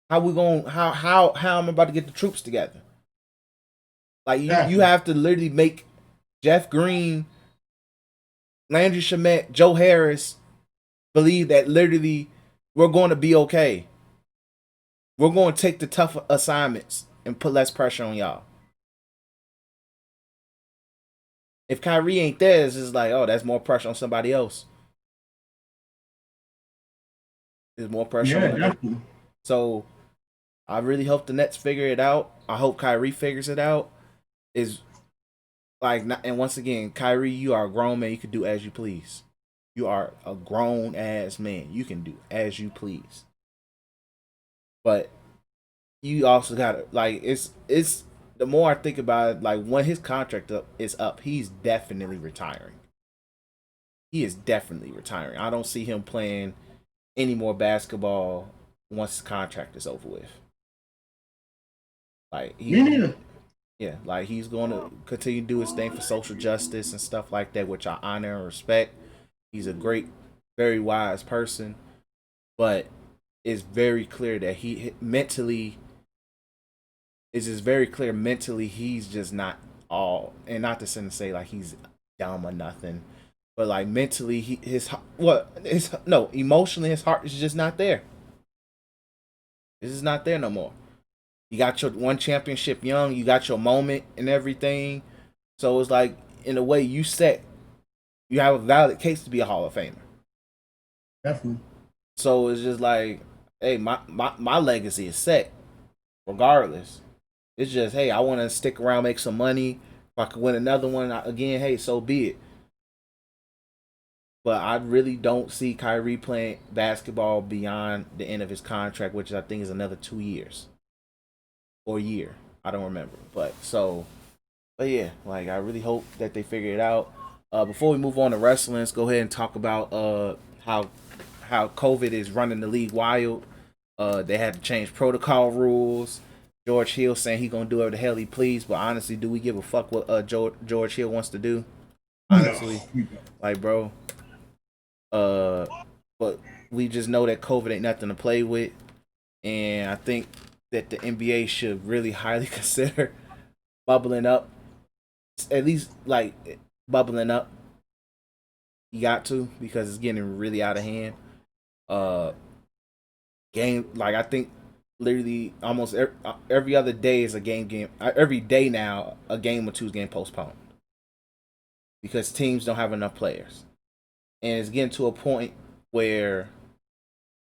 how I'm about to get the troops together? Like you have to literally make Jeff Green, Landry Shamet, Joe Harris believe that literally we're going to be okay. We're going to take the tough assignments and put less pressure on y'all. If Kyrie ain't there, it's just like, oh, that's more pressure on somebody else. There's more pressure on them. So I really hope the Nets figure it out. I hope Kyrie figures it out. And once again, Kyrie, you are a grown man. You can do as you please. You are a grown ass man. You can do as you please. But you also gotta it's the more I think about it, like when his contract is up, he's definitely retiring. He is definitely retiring. I don't see him playing any more basketball once his contract is over with. Like Me neither. Yeah, like he's going to continue to do his thing for social justice and stuff like that, which I honor and respect. He's a great, very wise person, but it's very clear that he mentally he's just not all, and not to say like he's dumb or nothing, but like mentally emotionally his heart is just not there. This is not there no more. You got your one championship young, you got your moment and everything. So it's like, in a way, you have a valid case to be a Hall of Famer. Definitely. So it's just like, hey, my legacy is set, regardless. It's just, hey, I want to stick around, make some money. If I could win another one again, hey, so be it. But I really don't see Kyrie playing basketball beyond the end of his contract, which I think is another 2 years or a year. I don't remember. But yeah, like I really hope that they figure it out. Before we move on to wrestling, let's go ahead and talk about how COVID is running the league wild. They had to change protocol rules. George Hill saying he gonna do whatever the hell he please, but honestly, do we give a fuck what George Hill wants to do? Honestly, like bro. But we just know that COVID ain't nothing to play with, and I think that the NBA should really highly consider bubbling up, at least like bubbling up. You got to, because it's getting really out of hand. Game, like I think literally almost every other day is a game. Every day now, a game or two is getting postponed because teams don't have enough players, and it's getting to a point where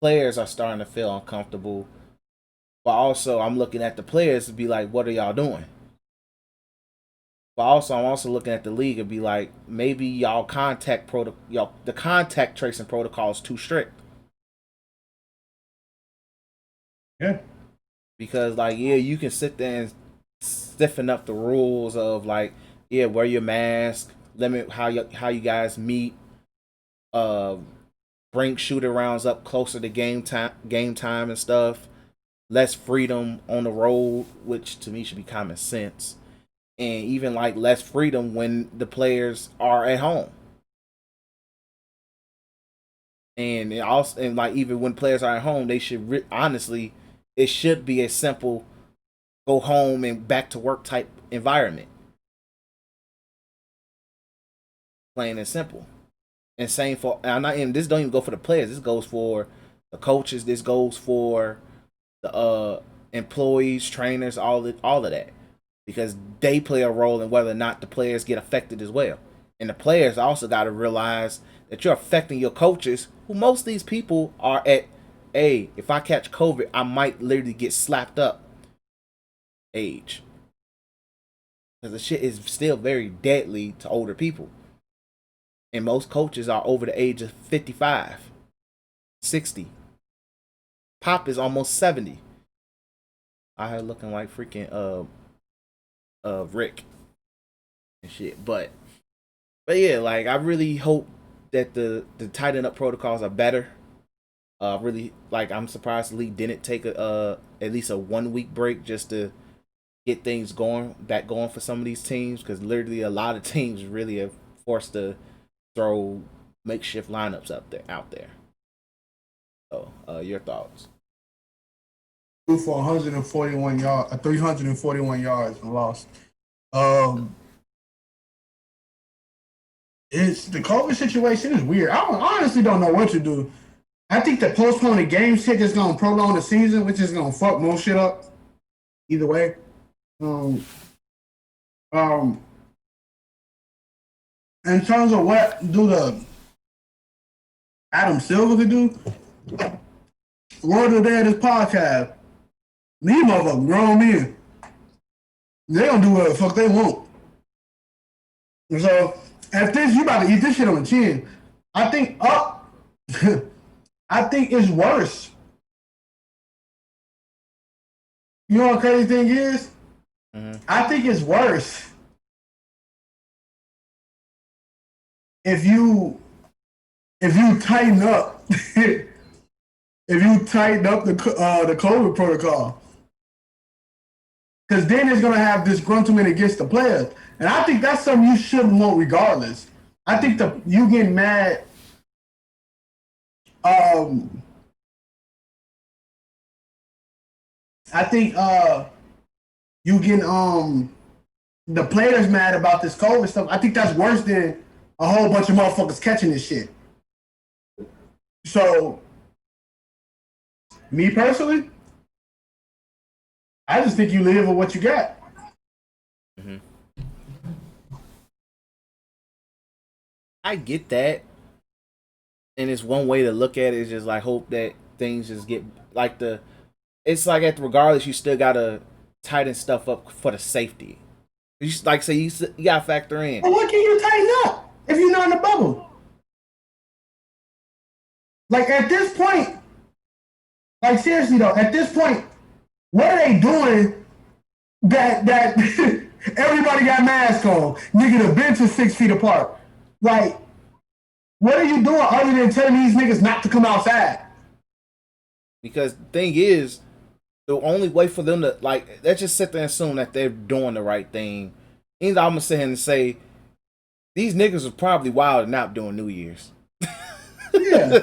players are starting to feel uncomfortable. But also, I'm looking at the players to be like, "What are y'all doing?" But also, I'm also looking at the league and be like, maybe y'all the contact tracing protocol is too strict. Yeah. Because like, yeah, you can sit there and stiffen up the rules of like, yeah, wear your mask, limit how you guys meet, bring shoot arounds up closer to game time and stuff. Less freedom on the road, which to me should be common sense. And even like less freedom when the players are at home. And like even when players are at home, they should honestly, it should be a simple go home and back to work type environment. Plain and simple. And same for, and this don't even go for the players. This goes for the coaches. This goes for the employees, trainers, all of that, because they play a role in whether or not the players get affected as well. And the players also got to realize that you're affecting your coaches, who most of these people are at, hey, if I catch COVID, I might literally get slapped up age. Because the shit is still very deadly to older people. And most coaches are over the age of 55, 60. Pop is almost 70. I had looking like freaking Rick and shit. But yeah, like I really hope that the tighten up protocols are better. Really, like I'm surprised the league didn't take at least a 1 week break just to get things back going for some of these teams, because literally a lot of teams really are forced to throw makeshift lineups out there. So, your thoughts? For 141 yards, 341 yards and lost. It's the COVID situation is weird. I honestly don't know what to do. I think the postponing game shit is gonna prolong the season, which is gonna fuck more shit up. Either way, in terms of what do the Adam Silver could do, word of the day of this podcast, these motherfuckers grown men. They gonna do whatever the fuck they want. And so at this, you about to eat this shit on the chin. I think I think it's worse. You know what the crazy thing is? Mm-hmm. I think it's worse if you tighten up if you tighten up the COVID protocol, because then it's gonna have disgruntlement against the players, and I think that's something you shouldn't want regardless. I think you getting mad. I think you getting the players mad about this COVID stuff. I think that's worse than a whole bunch of motherfuckers catching this shit. So, me personally, I just think you live with what you got. Mm-hmm. I get that, and it's one way to look at it. Is just like hope that things just get like it's like regardless, you still gotta tighten stuff up for the safety. You just, like say you gotta factor in. Well, what can you tighten up if you're not in the bubble? Like at this point, like seriously though, at this point, what are they doing that everybody got masks on? Nigga, the bench is 6 feet apart. Like, what are you doing other than telling these niggas not to come outside? Because the thing is, the only way for them to like, let's just sit there and assume that they're doing the right thing. Either I'm gonna sit here and say these niggas are probably wild and out doing New Year's. Yeah.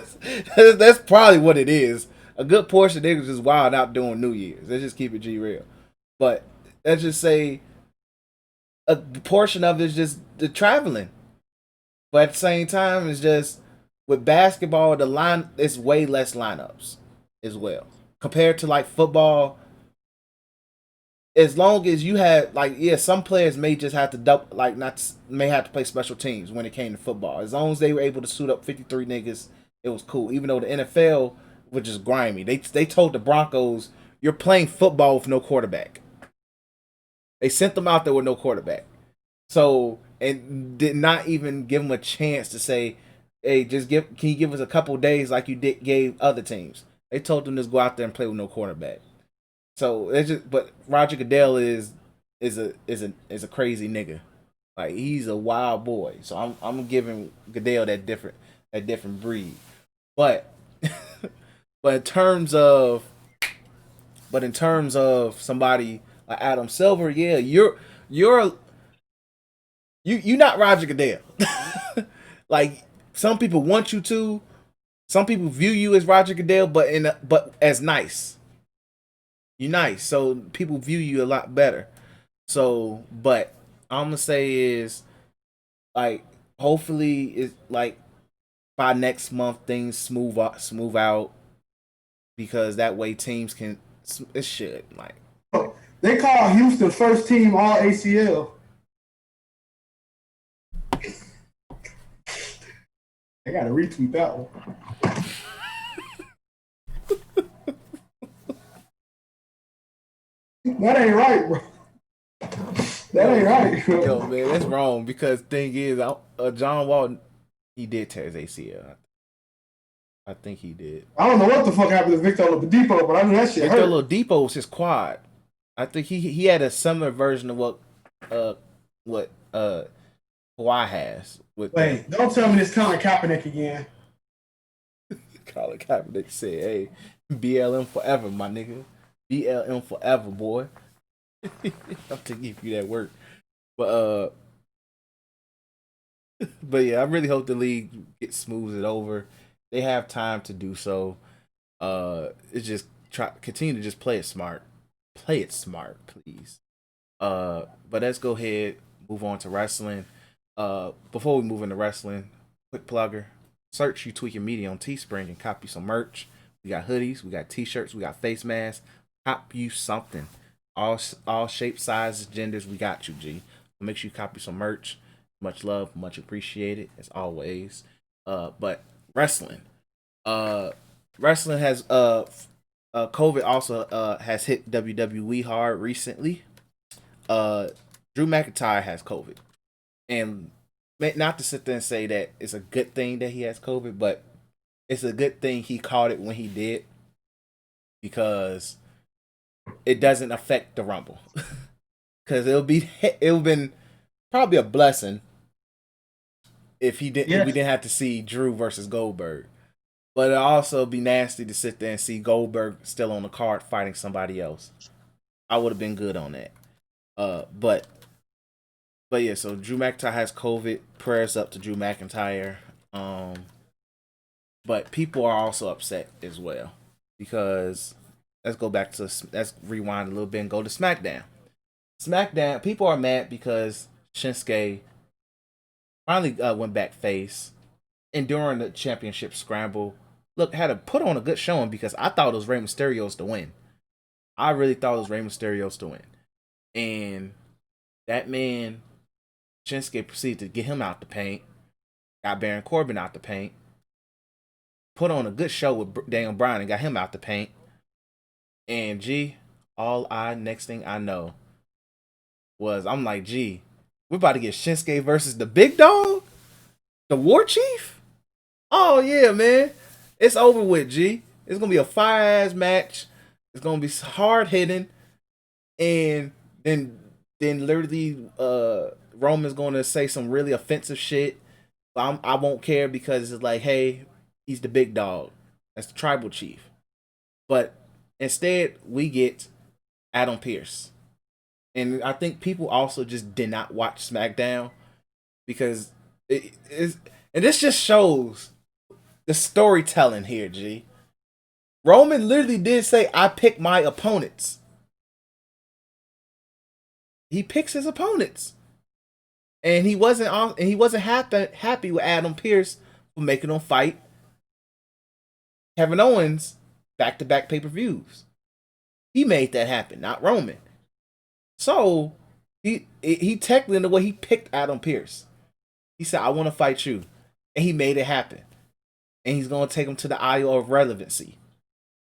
That's probably what it is. A good portion of niggas is wild out doing New Year's. Let's just keep it G real. But let's just say a portion of it is just the traveling. But at the same time, it's just with basketball, the line it's way less lineups as well compared to like football. As long as you had like some players may just have to may have to play special teams when it came to football. As long as they were able to suit up 53 niggas, it was cool. Even though the NFL was just grimy, they told the Broncos you're playing football with no quarterback. They sent them out there with no quarterback. So and did not even give them a chance to say, "Hey, can you give us a couple of days like you gave other teams?" They told them to just go out there and play with no quarterback. So it's just, but Roger Goodell is a crazy nigga. Like he's a wild boy. So I'm giving Goodell that different breed. But but in terms of somebody like Adam Silver, yeah, you're not Roger Goodell. Like some people want you to, some people view you as Roger Goodell, but as nice. You're nice, so people view you a lot better. So, but I'm gonna say is like hopefully it's like by next month things smooth out because that way teams can it should like They call Houston first team all ACL. I gotta retweet that one. That ain't right, bro. That ain't right, bro. Yo, man, that's wrong because thing is, John Wall, he did tear his ACL. I think he did. I don't know what the fuck happened to Victor Oladipo, but I knew that shit Victor hurt. Oladipo was his quad. I think he had a similar version of what Kawhi has. Wait, don't tell me this Colin Kaepernick again. Colin Kaepernick said, "Hey, BLM forever, my nigga. BLM forever, boy." I'm to give you that work, but yeah, I really hope the league smooths it over. They have time to do so. It's just continue to just play it smart. Play it smart, please. But let's go ahead, move on to wrestling. Before we move into wrestling, quick plugger. Search You Tweaking Media on Teespring and copy some merch. We got hoodies, we got t-shirts, we got face masks. Cop you something. All shapes, sizes, genders, we got you, G. Make sure you copy some merch. Much love, much appreciated, as always. But wrestling. Wrestling has COVID also has hit WWE hard recently. Drew McIntyre has COVID. And not to sit there and say that it's a good thing that he has COVID, but it's a good thing he caught it when he did because it doesn't affect the Rumble. Because it'll been probably a blessing if we didn't have to see Drew versus Goldberg. But it'll also be nasty to sit there and see Goldberg still on the card fighting somebody else. I would have been good on that. But yeah, so Drew McIntyre has COVID. Prayers up to Drew McIntyre. But people are also upset as well because let's rewind a little bit and go to SmackDown. SmackDown, people are mad because Shinsuke finally went back face, and during the championship scramble, had to put on a good showing because I thought it was Rey Mysterio's to win. I really thought it was Rey Mysterio's to win, and that man Shinsuke proceeded to get him out the paint, got Baron Corbin out the paint, put on a good show with Daniel Bryan and got him out the paint, and next thing I know was I'm like, gee, we're about to get Shinsuke versus the big dog? The War Chief? Oh, yeah, man. It's over with, G. It's gonna be a fire ass match. It's gonna be hard hitting, and then literally Roman's gonna say some really offensive shit. But I won't care because it's like, hey, he's the big dog. That's the tribal chief. But instead, we get Adam Pearce. And I think people also just did not watch SmackDown because it is, and this just shows the storytelling here, G. Roman literally did say, I pick my opponents. He picks his opponents. And he wasn't happy with Adam Pearce for making him fight Kevin Owens back-to-back pay-per-views. He made that happen, not Roman. So he technically, in the way he picked Adam Pearce, he said, I want to fight you. And he made it happen. And he's going to take him to the aisle of relevancy.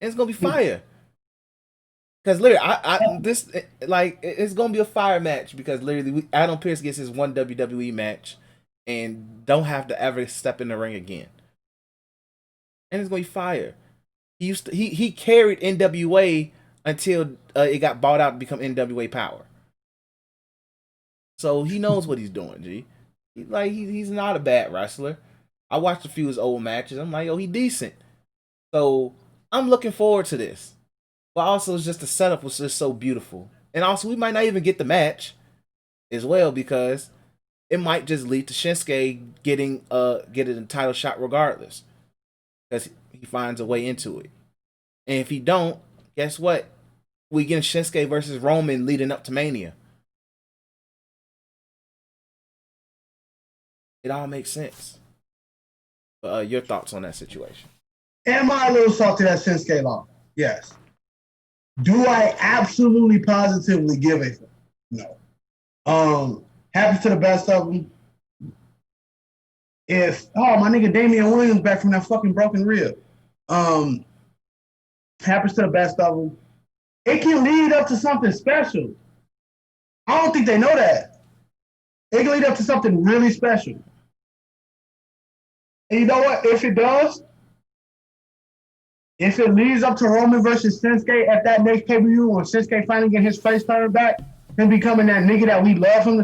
And it's going to be fire. Because literally, it's going to be a fire match because literally Adam Pearce gets his one WWE match and don't have to ever step in the ring again. And it's going to be fire. He carried NWA until it got bought out to become NWA Power. So he knows what he's doing, G. He's not a bad wrestler. I watched a few of his old matches. I'm like, yo, he decent. So I'm looking forward to this. But also, it's just the setup was just so beautiful. And also, we might not even get the match as well because it might just lead to Shinsuke getting a title shot regardless. Because he finds a way into it. And if he don't, guess what? We get Shinsuke versus Roman leading up to Mania. It all makes sense. But your thoughts on that situation? Am I a little salty that Shinsuke lost? Yes. Do I absolutely positively give a fuck? No. Happens to the best of them. My nigga Damian Williams back from that fucking broken rib. Happens to the best of them. It can lead up to something special. I don't think they know that. It can lead up to something really special. And you know what? If it does, if it leads up to Roman versus Shinsuke at that next pay-per-view when Shinsuke finally get his face turned back, him becoming that nigga that we love to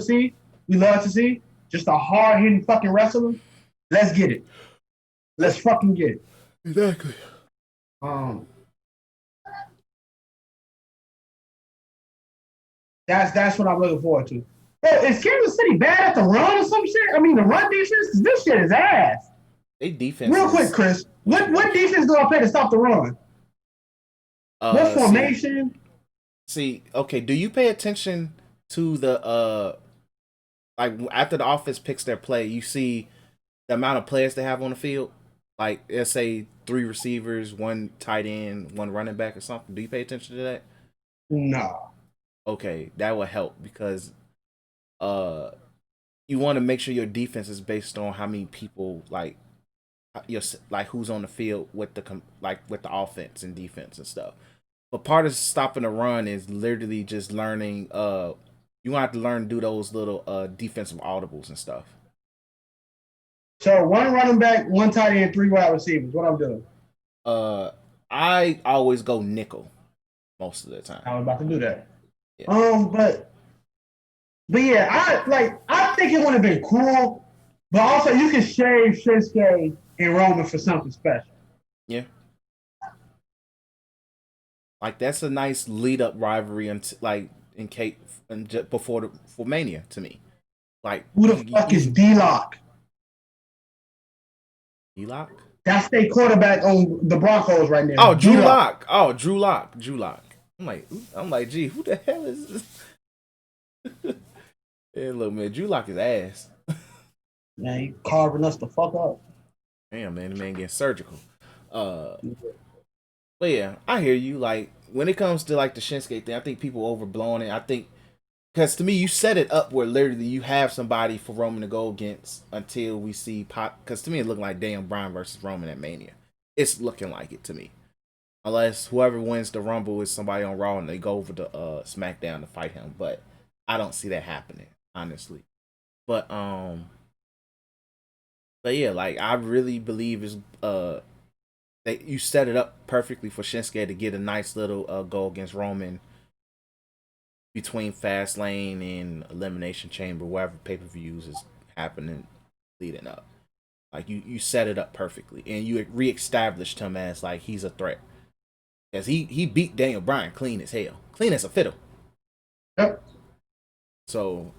see, just a hard-hitting fucking wrestler, let's get it. Let's fucking get it. Exactly. That's what I'm looking forward to. But is Kansas City bad at the run or some shit? I mean, the run defense, this shit is ass. They defense. Real quick, Chris, what defense do I play to stop the run? What formation? Okay, do you pay attention to the like after the offense picks their play, you see the amount of players they have on the field? Like, let's say 3 receivers, 1 tight end, 1 running back or something. Do you pay attention to that? No. Okay, that will help because you want to make sure your defense is based on how many people who's on the field with the offense and defense and stuff. But part of stopping the run is literally just learning. You want to have to learn to do those little defensive audibles and stuff. So 1 running back, 1 tight end, 3 wide receivers. What I'm doing? I always go nickel most of the time. I was about to do that. Yeah. But yeah, I think it would have been cool, but also you can shave Shinsuke and Roman for something special. Yeah. Like, that's a nice lead up rivalry for Mania to me. Like, who the fuck is D-Lock? D-Lock? That's their quarterback on the Broncos right now. Oh, Drew Lock. Drew Lock. I'm like, gee, who the hell is this? Hey, look, man, Drew Lock is ass. Man, he carving us the fuck up. Damn, man, the man getting surgical. But yeah, I hear you. Like, when it comes to like the Shinsuke thing, I think people overblowing it. I think because to me, you set it up where literally you have somebody for Roman to go against until we see Pop. Because to me, it looked like Daniel Bryan versus Roman at Mania. It's looking like it to me. Unless whoever wins the Rumble is somebody on Raw and they go over to SmackDown to fight him, but I don't see that happening, honestly. But yeah, like I really believe is you set it up perfectly for Shinsuke to get a nice little goal against Roman between Fastlane and Elimination Chamber, wherever pay per views is happening leading up. Like you set it up perfectly, and you reestablished him as like he's a threat, because he beat Daniel Bryan clean as hell, clean as a fiddle. Yep. So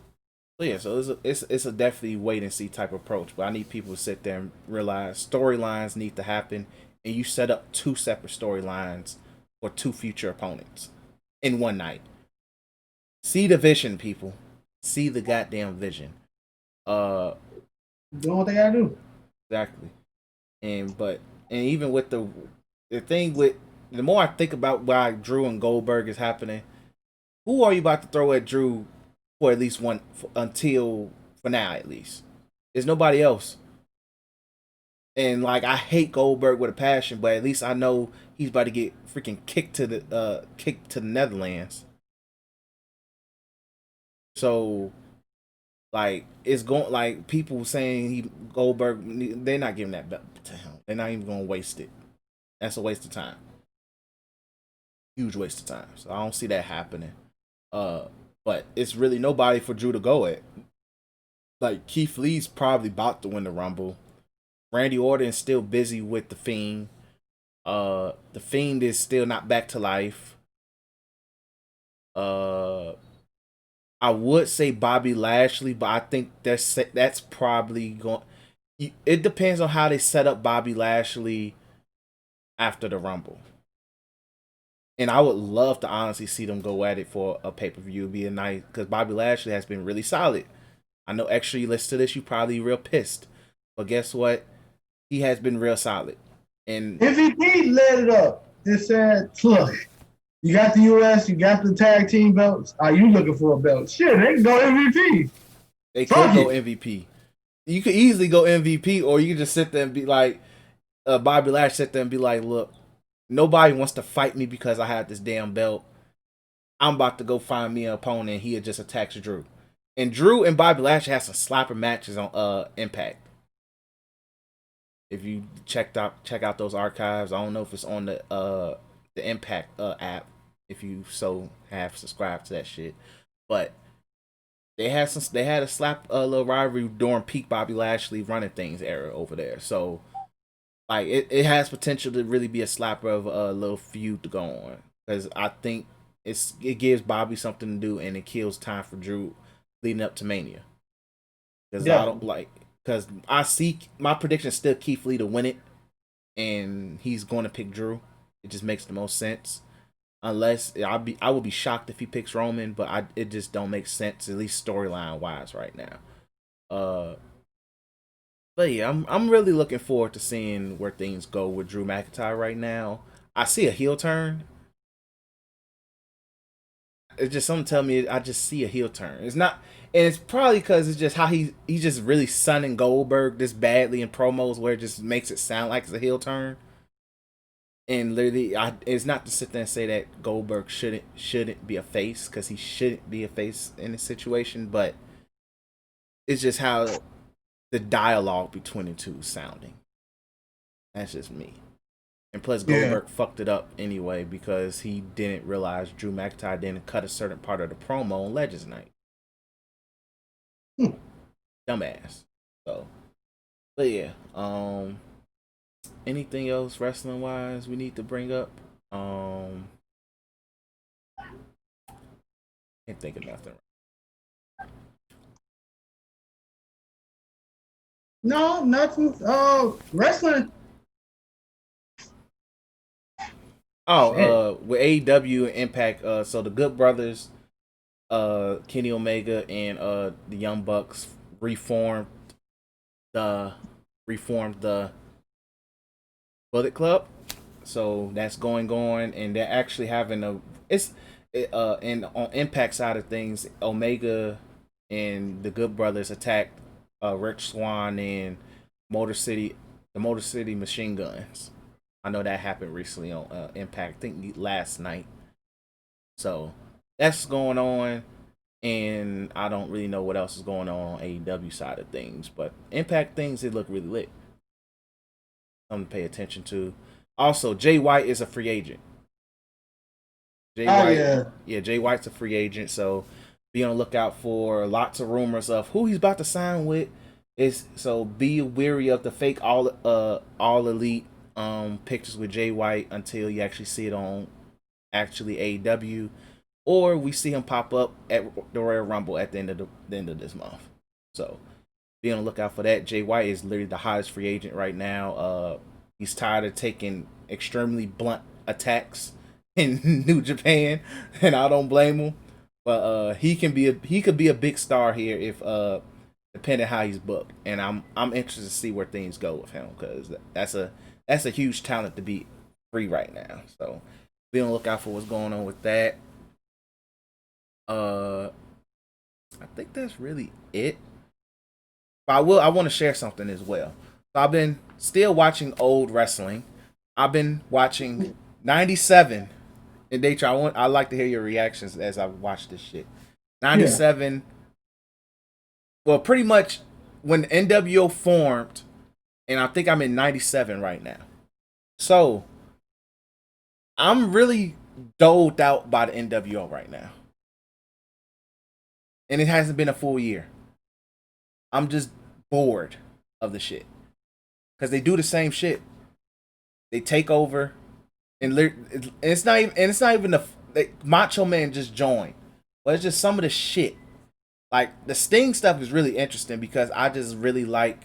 yeah, so it's a definitely wait and see type approach. But I need people to sit there and realize storylines need to happen, and you set up two separate storylines for two future opponents in one night. See the vision, people. See the goddamn vision. Doing what they gotta do. Exactly. And even with the thing with, the more I think about why Drew and Goldberg is happening, who are you about to throw at Drew for at least one, until for now at least? There's nobody else. And like, I hate Goldberg with a passion, but at least I know he's about to get freaking kicked to the Netherlands. So like, it's going, like, people saying Goldberg, they're not giving that belt to him. They're not even gonna waste it. That's a waste of time. Huge waste of time. So I don't see that happening. But it's really nobody for Drew to go at. Like, Keith Lee's probably about to win the Rumble. Randy Orton's still busy with the Fiend. The Fiend is still not back to life. I would say Bobby Lashley, but I think that's probably going. It depends on how they set up Bobby Lashley after the Rumble. And I would love to honestly see them go at it for a pay-per-view. It'd be a nice, because Bobby Lashley has been really solid. I know, Extra, you listen to this, you probably real pissed. But guess what? He has been real solid. And MVP led it up and said, look, you got the US, you got the tag team belts. Are you looking for a belt? Shit, they can go MVP. They could go MVP. You could easily go MVP, or you could just sit there and be like, Bobby Lashley sit there and be like, look, nobody wants to fight me because I have this damn belt. I'm about to go find me an opponent. He just attacks Drew. And Drew and Bobby Lashley have some slapper matches on Impact. If you check out those archives, I don't know if it's on the Impact app, if you so have subscribed to that shit. But they had a slap little rivalry during peak Bobby Lashley running things era over there. So like, it has potential to really be a slapper of a little feud to go on, because I think it gives Bobby something to do, and it kills time for Drew leading up to Mania. Because because I see my prediction is still Keith Lee to win it, and he's going to pick Drew. It just makes the most sense. Unless I would be shocked if he picks Roman, but it just don't make sense, at least storyline wise right now. But yeah, I'm really looking forward to seeing where things go with Drew McIntyre right now. I see a heel turn. It's just something telling me I just see a heel turn. It's not, and it's probably because it's just how he's just really sunning Goldberg this badly in promos, where it just makes it sound like it's a heel turn. And literally, it's not to sit there and say that Goldberg shouldn't be a face, because he shouldn't be a face in this situation, but it's just how the dialogue between the two is sounding. That's just me. And plus, Goldberg fucked it up anyway, because he didn't realize Drew McIntyre didn't cut a certain part of the promo on Legends Night. Dumbass. So, but yeah, anything else wrestling wise we need to bring up? Can't think of nothing. No, nothing. Wrestling. With AEW and Impact, so the Good Brothers, Kenny Omega and the Young Bucks reformed the Bullet Club. So that's going on, and they're actually having and on Impact side of things, Omega and the Good Brothers attacked Rich Swann and the Motor City Machine Guns. I know that happened recently on Impact, I think last night. So that's going on, and I don't really know what else is going on AEW side of things, but Impact things, they look really lit. Something to pay attention to. Also, Jay White is a free agent. Jay Oh White, yeah. Jay White's a free agent, so be on the lookout for lots of rumors of who he's about to sign with. Is so be wary of the fake all elite pictures with Jay White until you actually see it on actually AEW, or we see him pop up at the Royal Rumble at the end of this month. So be on the lookout for that. Jay White is literally the hottest free agent right now. He's tired of taking extremely blunt attacks in New Japan, and I don't blame him. But he could be a big star here if depending how he's booked, and I'm interested to see where things go with him because that's a huge talent to be free right now. So be on the lookout for what's going on with that. I think that's really it. But I want to share something as well. So I've been still watching old wrestling. I've been watching 97. And Daytra, I like to hear your reactions as I watch this shit. 97. Yeah. Well, pretty much when NWO formed, and I think I'm in 97 right now. So I'm really doled out by the NWO right now. And it hasn't been a full year. I'm just bored of the shit. Because they do the same shit. They take over. And it's not even the Macho Man just joined. But it's just some of the shit. Like, the Sting stuff is really interesting because I just really like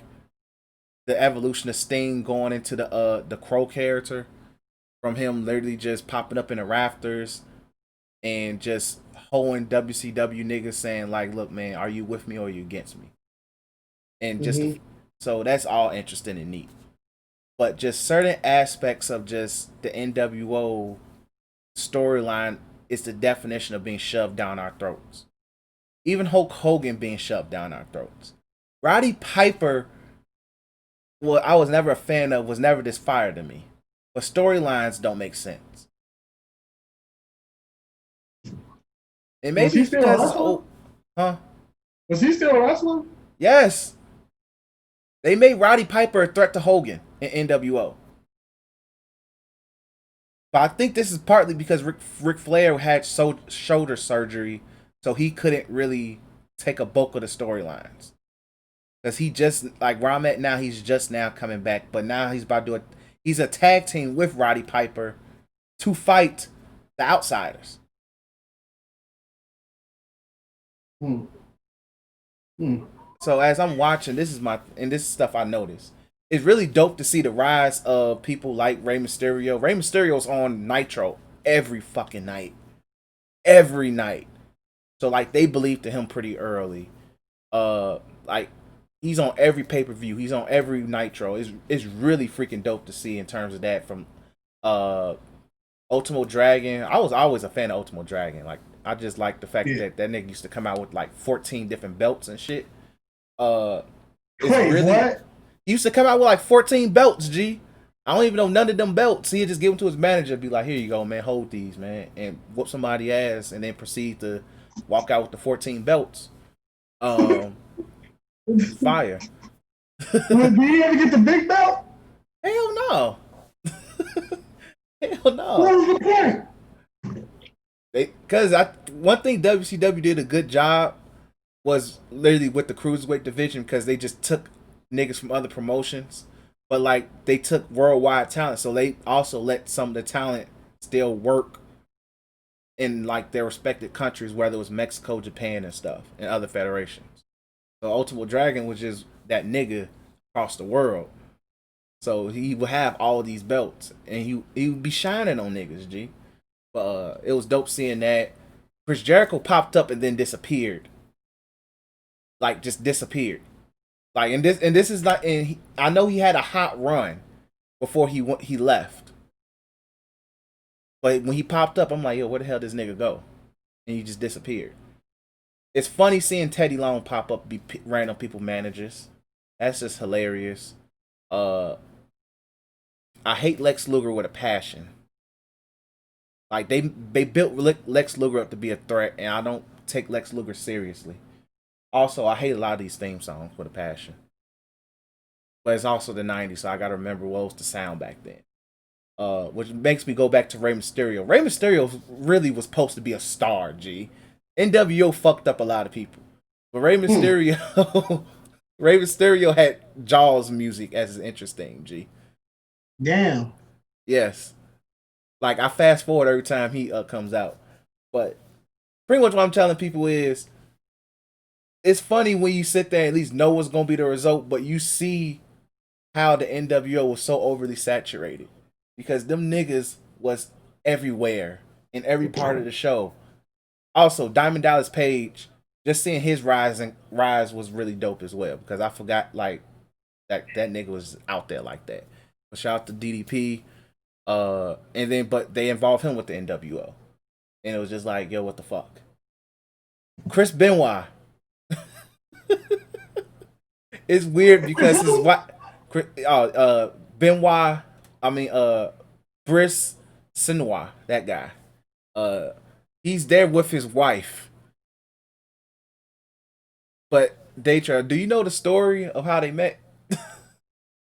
the evolution of Sting going into the Crow character. From him literally just popping up in the rafters and just hoeing WCW niggas saying, like, look, man, are you with me or are you against me? And just so that's all interesting and neat. But just certain aspects of just the NWO storyline is the definition of being shoved down our throats. Even Hulk Hogan being shoved down our throats. Roddy Piper, well, I was never a fan of, was never this fire to me. But storylines don't make sense. And maybe was he still wrestling? Huh? Was he still wrestling? Yes. They made Roddy Piper a threat to Hogan in NWO. But I think this is partly because Ric Flair had shoulder surgery, so he couldn't really take a bulk of the storylines. Because he just, like where I'm at now, he's just now coming back. But now he's about to do it. He's a tag team with Roddy Piper to fight the Outsiders. So as I'm watching, this is stuff I noticed. It's really dope to see the rise of people like Rey Mysterio. Rey Mysterio's on Nitro every fucking night. Every night. So like they believe to him pretty early. Like he's on every pay-per-view. He's on every Nitro. It's really freaking dope to see in terms of that from Ultimo Dragon. I was always a fan of Ultimo Dragon. Like I just like the fact that nigga used to come out with like 14 different belts and shit. Wait, what? He used to come out with like 14 belts, G. I don't even know none of them belts. He'd just give them to his manager and be like, here you go, man, hold these, man. And whoop somebody's ass and then proceed to walk out with the 14 belts. Fire. Did he ever get the big belt? Hell no. Hell no. What was the point? Because one thing WCW did a good job was literally with the cruiserweight division because they just took niggas from other promotions, but like they took worldwide talent, so they also let some of the talent still work in like their respective countries, whether it was Mexico, Japan, and stuff, and other federations. So Ultimate Dragon was just that nigga across the world. So he would have all these belts, and he would be shining on niggas, G. But it was dope seeing that. Chris Jericho popped up and then disappeared. Like just disappeared. Like and this is not. And I know he had a hot run before he left. But when he popped up, I'm like, yo, where the hell did this nigga go? And he just disappeared. It's funny seeing Teddy Long pop up, be random people managers. That's just hilarious. I hate Lex Luger with a passion. Like they built Lex Luger up to be a threat, and I don't take Lex Luger seriously. Also, I hate a lot of these theme songs with a passion. But it's also the 90s, so I gotta remember what was the sound back then. Which makes me go back to Rey Mysterio. Rey Mysterio really was supposed to be a star, G. NWO fucked up a lot of people. But Rey Mysterio Rey Mysterio had Jaws music as his interesting, G. Damn. Yes. Like I fast forward every time he comes out. But pretty much what I'm telling people is it's funny when you sit there and at least know what's gonna be the result, but you see how the NWO was so overly saturated. Because them niggas was everywhere in every part of the show. Also, Diamond Dallas Page, just seeing his rise was really dope as well. Because I forgot like that nigga was out there like that. But shout out to DDP. And then but they involved him with the NWO. And it was just like, yo, what the fuck? Chris Benoit. It's weird because his wife Benoit, Brice Senoir, that guy. He's there with his wife. But Daytra, do you know the story of how they met?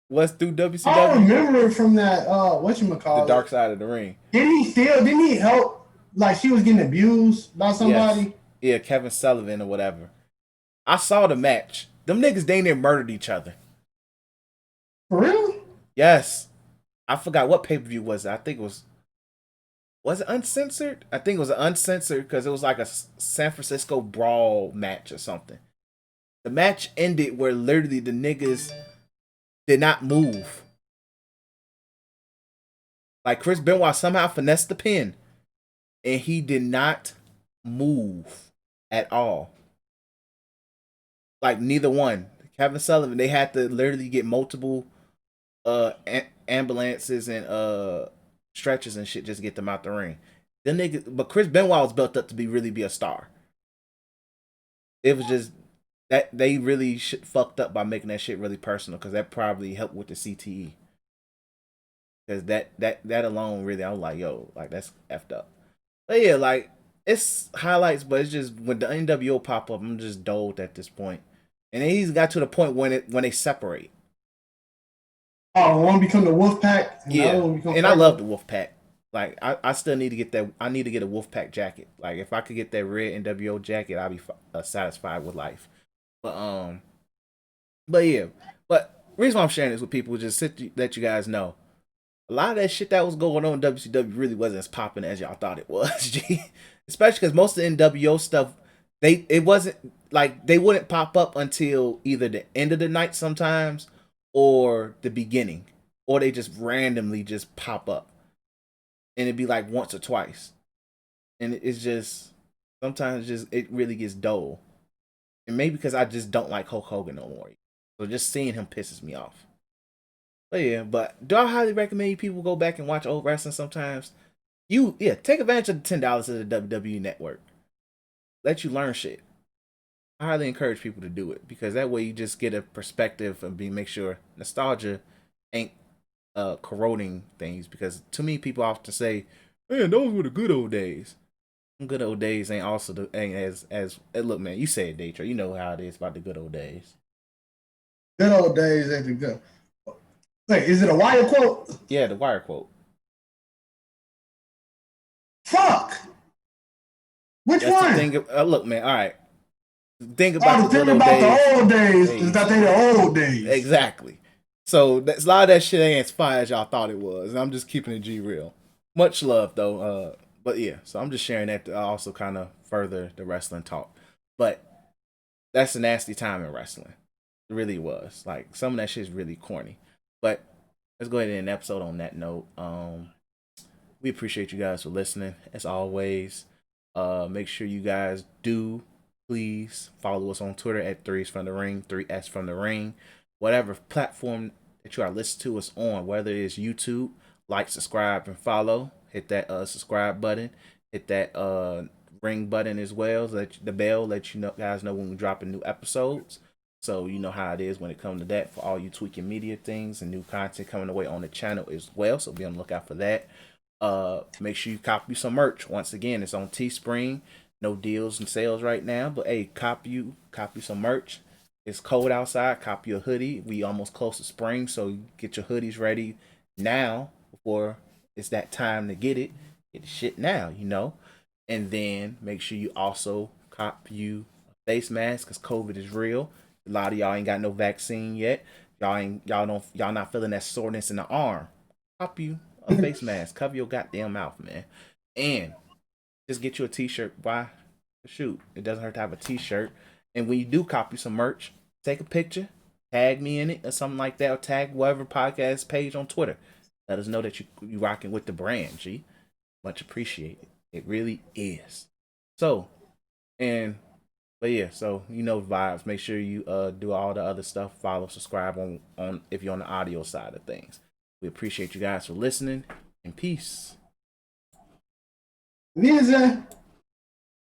Was through WCW? I remember from that whatchamacallit? The Dark Side of the Ring. Didn't he help like she was getting abused by somebody? Yes. Yeah, Kevin Sullivan or whatever. I saw the match. Them niggas they near murdered each other. For real? Yes. I forgot what pay-per-view was it. I think it was it uncensored? I think it was uncensored because it was like a San Francisco brawl match or something. The match ended where literally the niggas did not move. Like Chris Benoit somehow finessed the pin and he did not move at all. Like neither one. Kevin Sullivan, they had to literally get multiple ambulances and stretchers and shit just to get them out the ring. Then but Chris Benoit was built up to really be a star. It was just that they really fucked up by making that shit really personal because that probably helped with the CTE. Because that alone really, I was like, yo, like that's effed up. But yeah, like it's highlights, but it's just when the NWO pop up, I'm just doled at this point. And then he's got to the point when they separate. Oh, one become the Wolf Pack. Yeah, and I love the Wolf Pack. Like I still need to get that. I need to get a Wolf Pack jacket. Like if I could get that red NWO jacket, I'd be satisfied with life. But yeah. But the reason why I'm sharing this with people is just let you guys know. A lot of that shit that was going on in WCW really wasn't as popping as y'all thought it was. G. Especially because most of the NWO stuff, it wasn't like they wouldn't pop up until either the end of the night sometimes or the beginning, or they just randomly just pop up, and it'd be like once or twice, and it's just sometimes it really gets dull, and maybe because I just don't like Hulk Hogan no more, so just seeing him pisses me off. But yeah, but do I highly recommend people go back and watch old wrestling sometimes? Take advantage of the $10 of the WWE Network. Let you learn shit. I highly encourage people to do it because that way you just get a perspective and make sure nostalgia ain't corroding things. Because to me, people often say, "Man, those were the good old days." Good old days ain't as look, man. You said Daytra. You know how it is about the good old days. Good old days ain't the good. Wait, is it a Wire quote? Yeah, the Wire quote. Fuck. Which That's one? the thing. Look, man. All right. Think about the old days is that they the old days. Exactly. So a lot of that shit ain't as fire as y'all thought it was. And I'm just keeping it G real. Much love though. But yeah, so I'm just sharing that to also kind of further the wrestling talk. But that's a nasty time in wrestling. It really was. Like some of that shit is really corny. But let's go ahead and end the episode on that note. We appreciate you guys for listening. As always, make sure you guys do please follow us on Twitter at 3s from the ring, 3S from the ring. Whatever platform that you are listening to us on, whether it's YouTube, like, subscribe, and follow. Hit that subscribe button. Hit that ring button as well. The bell let you guys know when we're dropping new episodes. So you know how it is when it comes to that for all you tweaking media things and new content coming away on the channel as well. So be on the lookout for that. Make sure you copy some merch. Once again, it's on Teespring. No deals and sales right now, but hey, copy some merch. It's cold outside. Copy a hoodie. We almost close to spring, so get your hoodies ready now before it's that time to get it. Get the shit now, you know. And then make sure you also cop you a face mask because COVID is real. A lot of y'all ain't got no vaccine yet. Y'all not feeling that soreness in the arm. Cop you a face mask. Cover your goddamn mouth, man. And just get you a t-shirt. Why? Shoot, it doesn't hurt to have a t-shirt. And when you do copy some merch, take a picture, tag me in it or something like that, or tag whatever podcast page on Twitter. Let us know that you rocking with the brand, G. Much appreciated. It really is. So, but yeah, so you know vibes. Make sure you do all the other stuff. Follow, subscribe on if you're on the audio side of things. We appreciate you guys for listening, and peace. Ninja.